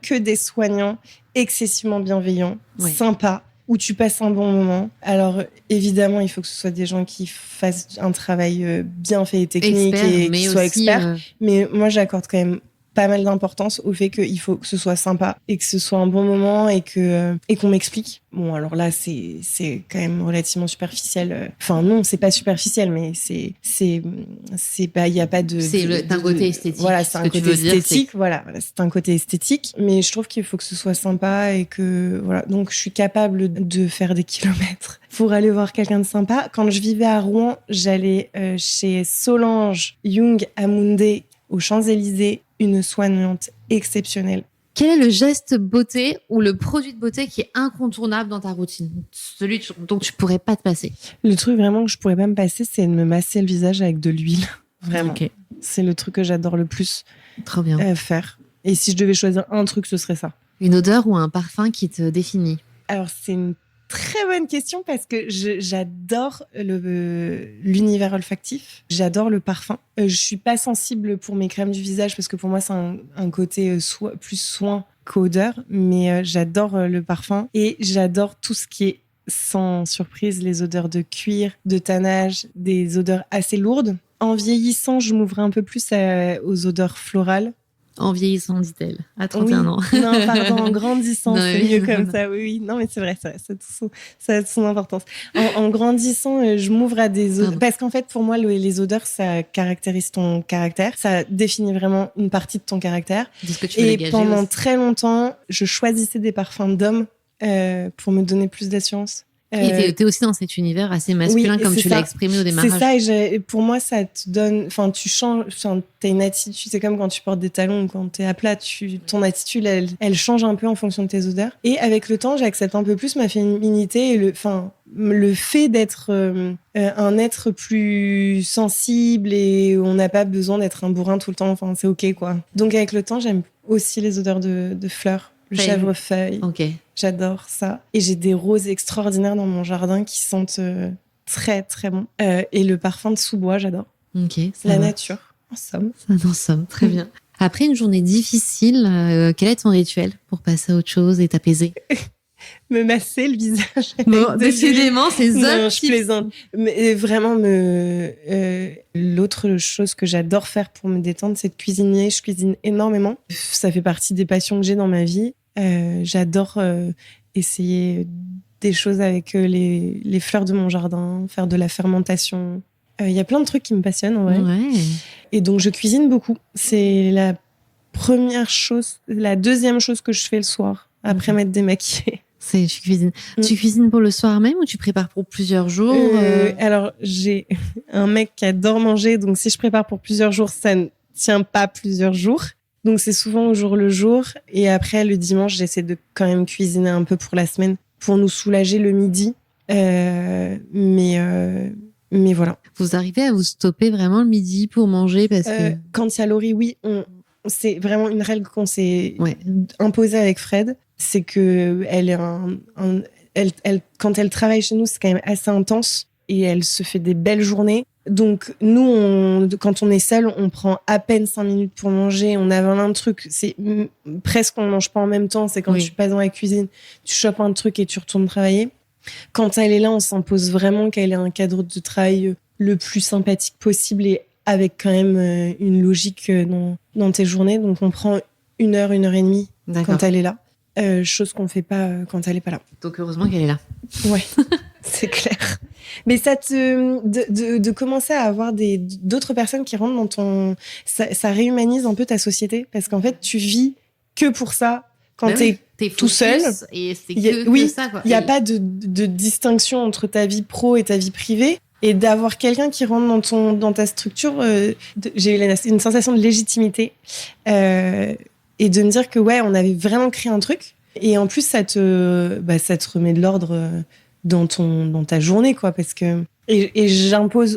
que des soignants excessivement bienveillants, sympas, où tu passes un bon moment. Alors, évidemment, il faut que ce soit des gens qui fassent un travail bien fait et technique et qui soient experts. Mais moi, j'accorde quand même pas mal d'importance au fait qu'il faut que ce soit sympa et que ce soit un bon moment et qu'on m'explique. Bon, alors là, c'est quand même relativement superficiel. Enfin, non, c'est pas superficiel, mais c'est pas, il y a pas de. C'est un côté esthétique. Voilà, c'est un côté esthétique. Voilà, c'est un côté esthétique. Mais je trouve qu'il faut que ce soit sympa et que, voilà. Donc, je suis capable de faire des kilomètres pour aller voir quelqu'un de sympa. Quand je vivais à Rouen, j'allais chez Solange Young Amoundé aux Champs-Élysées, une soignante exceptionnelle. Quel est le geste beauté ou le produit de beauté qui est incontournable dans ta routine? Celui dont tu pourrais pas te passer? Le truc vraiment que je pourrais pas me passer, c'est de me masser le visage avec de l'huile. Vraiment. Okay. C'est le truc que j'adore le plus. Trop bien. Faire. Et si je devais choisir un truc, ce serait ça. Une odeur ou un parfum qui te définit? Alors, c'est une très bonne question parce que j'adore l'univers olfactif. J'adore le parfum. Je suis pas sensible pour mes crèmes du visage parce que pour moi, c'est un côté plus soin qu'odeur. Mais j'adore le parfum et j'adore tout ce qui est, sans surprise, les odeurs de cuir, de tannage, des odeurs assez lourdes. En vieillissant, je m'ouvrais un peu plus aux odeurs florales. En vieillissant, dit-elle, à 31 ans. Non, pardon, en grandissant, c'est mieux comme ça. Oui. Non, mais c'est vrai, ça a son importance. En grandissant, je m'ouvre à des odeurs. Parce qu'en fait, pour moi, les odeurs, ça caractérise ton caractère. Ça définit vraiment une partie de ton caractère. De ce que tu veux dégager. Et pendant très longtemps, je choisissais des parfums d'hommes pour me donner plus d'assurance. Et t'es aussi dans cet univers assez masculin, comme tu l'as exprimé au démarrage. C'est ça, et pour moi, ça te donne... Enfin, tu changes... Enfin, t'as une attitude, c'est comme quand tu portes des talons ou quand t'es à plat, ton attitude, elle change un peu en fonction de tes odeurs. Et avec le temps, j'accepte un peu plus ma féminité et le fait d'être un être plus sensible et on n'a pas besoin d'être un bourrin tout le temps. Enfin, c'est OK, quoi. Donc, avec le temps, j'aime aussi les odeurs de fleurs. Le chèvrefeuille. Ok. J'adore ça. Et j'ai des roses extraordinaires dans mon jardin qui sentent très, très bon. Et le parfum de sous-bois, j'adore. Ok. La nature, en somme. En somme, très bien. Après une journée difficile, quel est ton rituel pour passer à autre chose et t'apaiser? me masser le visage. Bon, décidément, c'est Non, ça. je plaisante. Mais vraiment, l'autre chose que j'adore faire pour me détendre, c'est de cuisiner. Je cuisine énormément. Ça fait partie des passions que j'ai dans ma vie. J'adore essayer des choses avec les fleurs de mon jardin, faire de la fermentation. Il y a plein de trucs qui me passionnent, en vrai. Ouais. Et donc, je cuisine beaucoup. C'est la première chose, la deuxième chose que je fais le soir, après m'être démaquillée. Tu cuisines. Tu cuisines pour le soir même ou tu prépares pour plusieurs jours Alors, j'ai un mec qui adore manger, donc si je prépare pour plusieurs jours, ça ne tient pas plusieurs jours. Donc, c'est souvent au jour le jour. Et après, le dimanche, j'essaie de quand même cuisiner un peu pour la semaine, pour nous soulager le midi. Mais voilà. Vous arrivez à vous stopper vraiment le midi pour manger parce que... Quand il y a Laurie, oui, c'est vraiment une règle qu'on s'est imposée avec Fred. C'est que quand elle travaille chez nous, c'est quand même assez intense et elle se fait des belles journées. Donc, nous, quand on est seul, on prend à peine 5 minutes pour manger. On avale un truc. C'est presque, on mange pas en même temps. C'est quand tu passes dans la cuisine, tu chopes un truc et tu retournes travailler. Quand elle est là, on s'impose vraiment qu'elle ait un cadre de travail le plus sympathique possible et avec quand même une logique dans tes journées. Donc, on prend 1 heure, 1 heure et demie quand elle est là. Chose qu'on fait pas quand elle est pas là. Donc, heureusement qu'elle est là. Ouais, c'est clair. Mais ça de commencer à avoir d'autres personnes qui rentrent dans ton... Ça réhumanise un peu ta société parce qu'en fait, tu vis que pour ça quand t'es tout seul. Et c'est que ça, quoi. Il n'y a pas de distinction entre ta vie pro et ta vie privée. Et d'avoir quelqu'un qui rentre dans ta structure, j'ai eu une sensation de légitimité. Et de me dire que, on avait vraiment créé un truc. Et en plus, ça te remet de l'ordre dans ta journée, quoi. Parce que,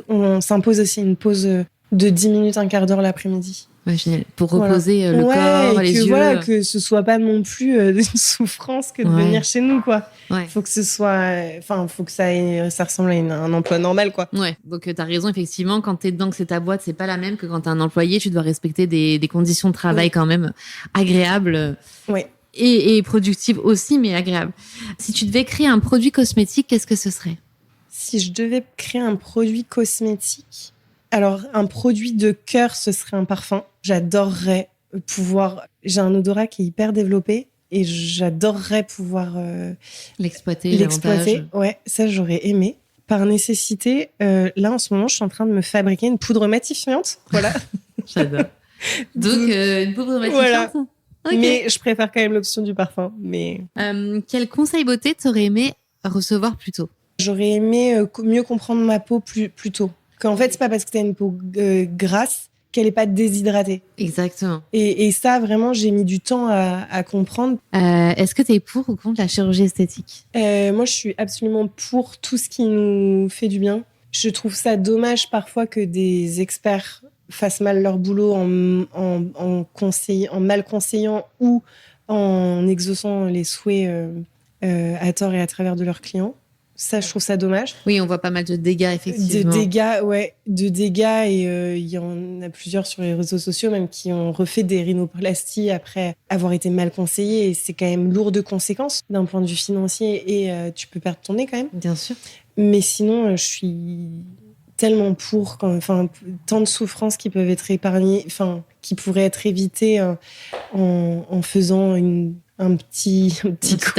on s'impose aussi une pause de 10 minutes, un quart d'heure l'après-midi. Ouais, génial. Pour reposer le corps, les yeux. Voilà, que ce soit pas non plus une souffrance que de venir chez nous, quoi. Ouais. Faut que ce soit, faut que ça ressemble à un emploi normal, quoi. Ouais. Donc, t'as raison, effectivement, quand t'es dedans, que c'est ta boîte, c'est pas la même que quand t'es un employé, tu dois respecter des conditions de travail quand même agréables. Ouais. Et productives aussi, mais agréables. Si tu devais créer un produit cosmétique, qu'est-ce que ce serait? Si je devais créer un produit cosmétique, alors un produit de cœur, ce serait un parfum. J'adorerais pouvoir... J'ai un odorat qui est hyper développé et j'adorerais pouvoir l'exploiter. Ouais, ça, j'aurais aimé. Par nécessité, là, en ce moment, je suis en train de me fabriquer une poudre matifiante. Voilà. J'adore. Donc, une poudre matifiante. Voilà. Okay. Mais je préfère quand même l'option du parfum. Mais... quel conseil beauté t'aurais aimé recevoir plus tôt? J'aurais aimé mieux comprendre ma peau plus tôt. Qu'en fait, c'est pas parce que t'as une peau grasse qu'elle est pas déshydratée. Exactement. Et ça, vraiment, j'ai mis du temps à comprendre. Est-ce que t'es pour ou contre la chirurgie esthétique? Moi, je suis absolument pour tout ce qui nous fait du bien. Je trouve ça dommage parfois que des experts fassent mal leur boulot en mal conseillant ou en exaucant les souhaits à tort et à travers de leurs clients. Ça, je trouve ça dommage. Oui, on voit pas mal de dégâts, effectivement. De dégâts. Et il y en a plusieurs sur les réseaux sociaux, même qui ont refait des rhinoplasties après avoir été mal conseillés. Et c'est quand même lourd de conséquences d'un point de vue financier. Et tu peux perdre ton nez quand même. Bien sûr. Mais sinon, je suis tellement pour... tant de souffrances qui peuvent être épargnées, qui pourraient être évitées en faisant un petit coup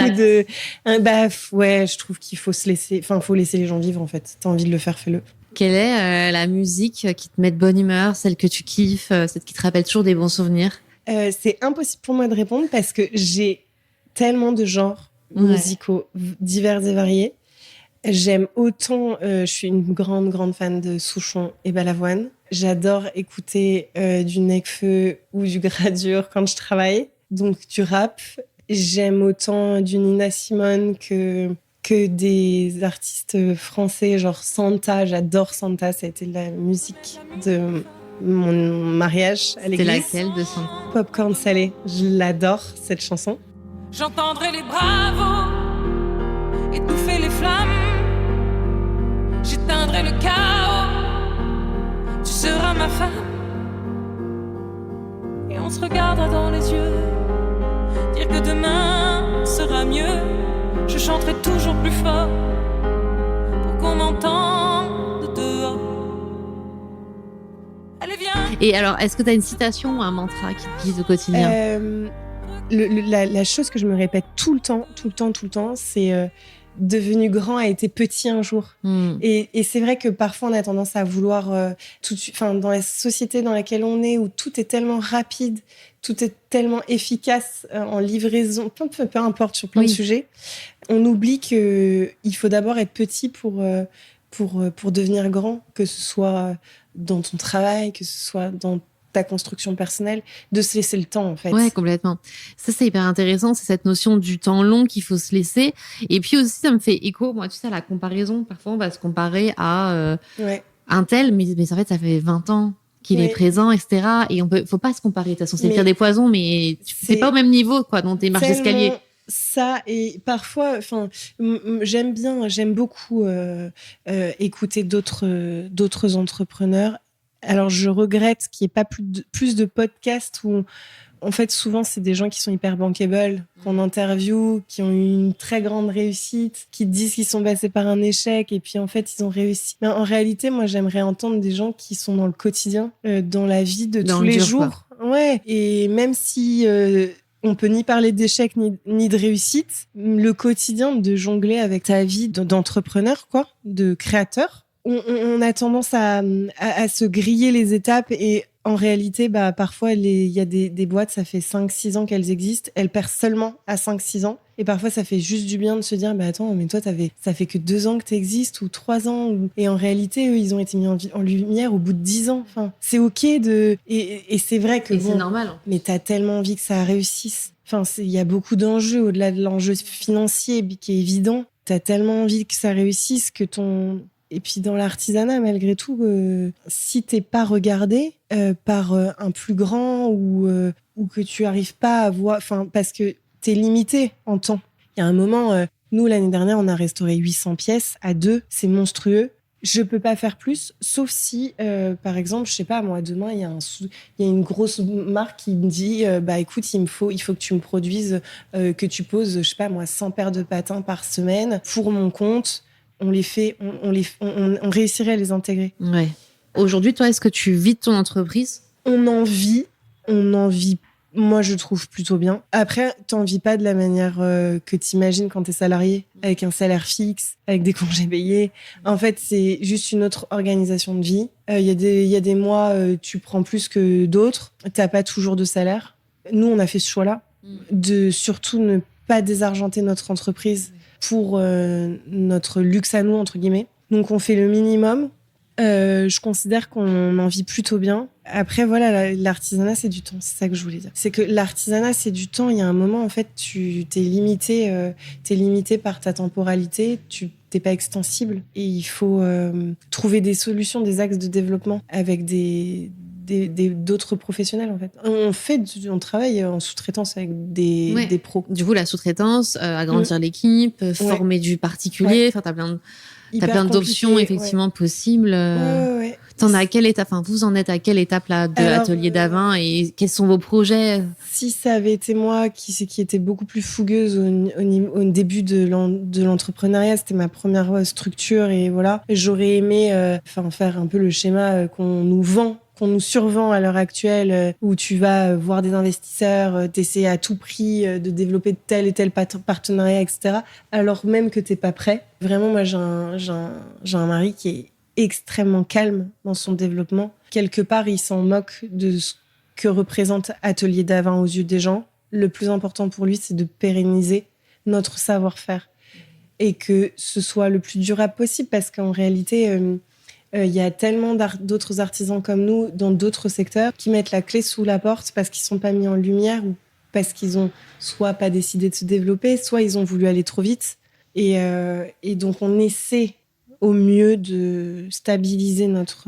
de... je trouve qu'il faut se laisser... faut laisser les gens vivre, en fait. T'as envie de le faire, fais-le. Quelle est la musique qui te met de bonne humeur, celle que tu kiffes, celle qui te rappelle toujours des bons souvenirs? C'est impossible pour moi de répondre parce que j'ai tellement de genres musicaux divers et variés. J'aime autant... je suis une grande fan de Souchon et Balavoine. J'adore écouter du Nekfeu ou du Gradure quand je travaille. Donc, du rap. J'aime autant du Nina Simone que des artistes français, genre Santa. J'adore Santa. Ça a été la musique de mon mariage à l'église. C'était laquelle de Santa? Popcorn salé. Je l'adore, cette chanson. J'entendrai les bravos étouffer les flammes. J'éteindrai le chaos. Tu seras ma femme. Et on se regardera dans les yeux. Dire que demain sera mieux. je chanterai toujours plus fort pour qu'on m'entende dehors. Allez, viens. Et alors, est-ce que tu as une citation ou un mantra qui te guide au quotidien? La chose que je me répète tout le temps, c'est devenu grand a été petit un jour. Et c'est vrai que parfois on a tendance à vouloir tout de suite, enfin dans la société dans laquelle on est, où tout est tellement rapide, tout est tellement efficace en livraison, peu importe sur plein de sujets, on oublie que il faut d'abord être petit pour devenir grand, que ce soit dans ton travail, que ce soit dans ta construction personnelle, de se laisser le temps, en fait. Ouais, complètement. Ça, c'est hyper intéressant. C'est cette notion du temps long qu'il faut se laisser. Et puis aussi, ça me fait écho, moi, tu sais, à la comparaison. Parfois, on va se comparer à un tel, mais en fait, ça fait 20 ans qu'il est présent, etc. Et faut pas se comparer. De toute façon, c'est le pire des poisons, mais c'est pas au même niveau, quoi, dans tes marches d'escalier. Ça, et parfois, enfin, j'aime beaucoup écouter d'autres entrepreneurs. Alors, je regrette qu'il n'y ait pas plus de podcasts où, en fait, souvent, c'est des gens qui sont hyper bankable, qu'on interviewe, qui ont eu une très grande réussite, qui disent qu'ils sont passés par un échec et puis, en fait, ils ont réussi. Mais en réalité, moi, j'aimerais entendre des gens qui sont dans le quotidien, dans la vie de tous les jours. Quoi. Ouais. Et même si on peut ni parler d'échec ni de réussite, le quotidien de jongler avec ta vie d'entrepreneur, quoi, de créateur, on a tendance à se griller les étapes et en réalité, parfois, il y a des boîtes, ça fait 5-6 ans qu'elles existent, elles percent seulement à 5-6 ans. Et parfois, ça fait juste du bien de se dire, attends, mais toi, ça fait que 2 ans que t'existes ou 3 ans. Et en réalité, eux, ils ont été mis en lumière au bout de 10 ans. Enfin, c'est OK et c'est vrai que c'est normal. Mais t'as tellement envie que ça réussisse. Enfin, il y a beaucoup d'enjeux au-delà de l'enjeu financier qui est évident. T'as tellement envie que ça réussisse que Et puis dans l'artisanat, malgré tout, si t'es pas regardé par un plus grand ou que tu arrives pas à voir, enfin parce que t'es limité en temps. Il y a un moment, nous l'année dernière, on a restauré 800 pièces à 2, c'est monstrueux. Je peux pas faire plus, sauf si, par exemple, je sais pas, moi demain il y a une grosse marque qui me dit, écoute, il faut que tu me produises, que tu poses, je sais pas moi, 100 paires de patins par semaine pour mon compte. On les fait, on réussirait à les intégrer. Ouais. Aujourd'hui, toi, est-ce que tu vis de ton entreprise ? On en vit. Moi, je trouve plutôt bien. Après, t'en vis pas de la manière que t'imagines quand t'es salarié, avec un salaire fixe, avec des congés payés. En fait, c'est juste une autre organisation de vie. Il y a des mois, tu prends plus que d'autres. T'as pas toujours de salaire. Nous, on a fait ce choix-là de surtout ne pas désargenter notre entreprise pour notre luxe à nous, entre guillemets. Donc, on fait le minimum. Je considère qu'on en vit plutôt bien. Après, voilà, l'artisanat, c'est du temps. C'est ça que je voulais dire. C'est que l'artisanat, c'est du temps. Il y a un moment, en fait, t'es limité par ta temporalité. T'es pas extensible. Et il faut trouver des solutions, des axes de développement avec d'autres professionnels, en fait. On travaille en sous-traitance avec des pros. Du coup, la sous-traitance, agrandir l'équipe, former du particulier, enfin, t'as plein d'options effectivement possibles. Ouais. T'en as à quelle étape, vous en êtes à quelle étape là de l'atelier d'Avin et quels sont vos projets ? Si ça avait été moi qui était beaucoup plus fougueuse au début de l'entrepreneuriat, c'était ma première structure et voilà, j'aurais aimé faire un peu le schéma qu'on nous survend à l'heure actuelle, où tu vas voir des investisseurs, t'essaies à tout prix de développer tel et tel partenariat, etc. Alors même que t'es pas prêt. Vraiment, moi, j'ai un mari qui est extrêmement calme dans son développement. Quelque part, il s'en moque de ce que représente Atelier d'Avin aux yeux des gens. Le plus important pour lui, c'est de pérenniser notre savoir-faire et que ce soit le plus durable possible, parce qu'en réalité, il y a tellement d'autres artisans comme nous dans d'autres secteurs qui mettent la clé sous la porte parce qu'ils sont pas mis en lumière ou parce qu'ils ont soit pas décidé de se développer, soit ils ont voulu aller trop vite. Et donc, on essaie au mieux de stabiliser notre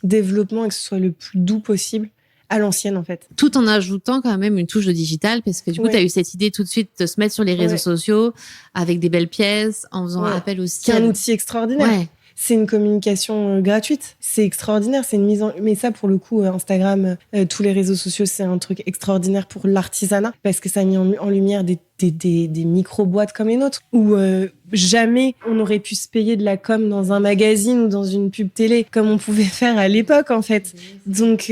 développement et que ce soit le plus doux possible, à l'ancienne, en fait. Tout en ajoutant quand même une touche de digital, parce que du coup, tu as eu cette idée tout de suite de se mettre sur les réseaux sociaux avec des belles pièces, en faisant appel aussi. C'est un outil extraordinaire. Ouais. c'est une communication gratuite. C'est extraordinaire, c'est une mise en... Mais ça, pour le coup, Instagram, tous les réseaux sociaux, c'est un truc extraordinaire pour l'artisanat parce que ça a mis en lumière des micro-boîtes comme les nôtres où jamais on aurait pu se payer de la com dans un magazine ou dans une pub télé comme on pouvait faire à l'époque, en fait. Donc,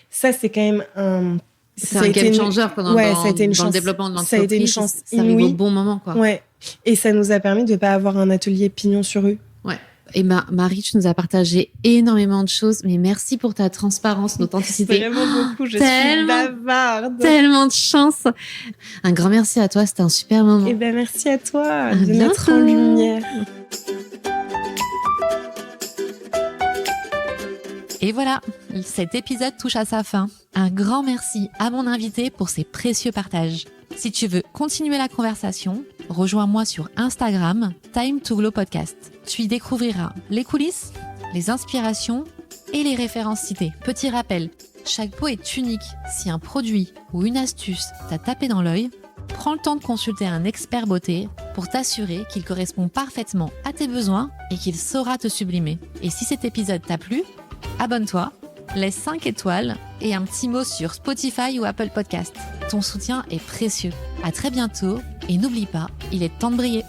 ça, c'est quand même un... C'est un game changer dans le développement de l'entreprise. Ça a été une chance inouïe. Ça arrive au bon moment, quoi. Ouais. Et ça nous a permis de ne pas avoir un atelier pignon sur rue. Ouais. Et Marie, tu nous as partagé énormément de choses, mais merci pour ta transparence, d'authenticité. Vraiment beaucoup, je suis bavarde. Tellement de chance. Un grand merci à toi, c'était un super moment. Et ben merci à toi de mettre en lumière. Et voilà, cet épisode touche à sa fin. Un grand merci à mon invité pour ses précieux partages. Si tu veux continuer la conversation, rejoins-moi sur Instagram, Time to Glow Podcast. Tu y découvriras les coulisses, les inspirations et les références citées. Petit rappel, chaque peau est unique. Si un produit ou une astuce t'a tapé dans l'œil, prends le temps de consulter un expert beauté pour t'assurer qu'il correspond parfaitement à tes besoins et qu'il saura te sublimer. Et si cet épisode t'a plu, abonne-toi, laisse 5 étoiles et un petit mot sur Spotify ou Apple Podcast. Ton soutien est précieux. À très bientôt et n'oublie pas, il est temps de briller.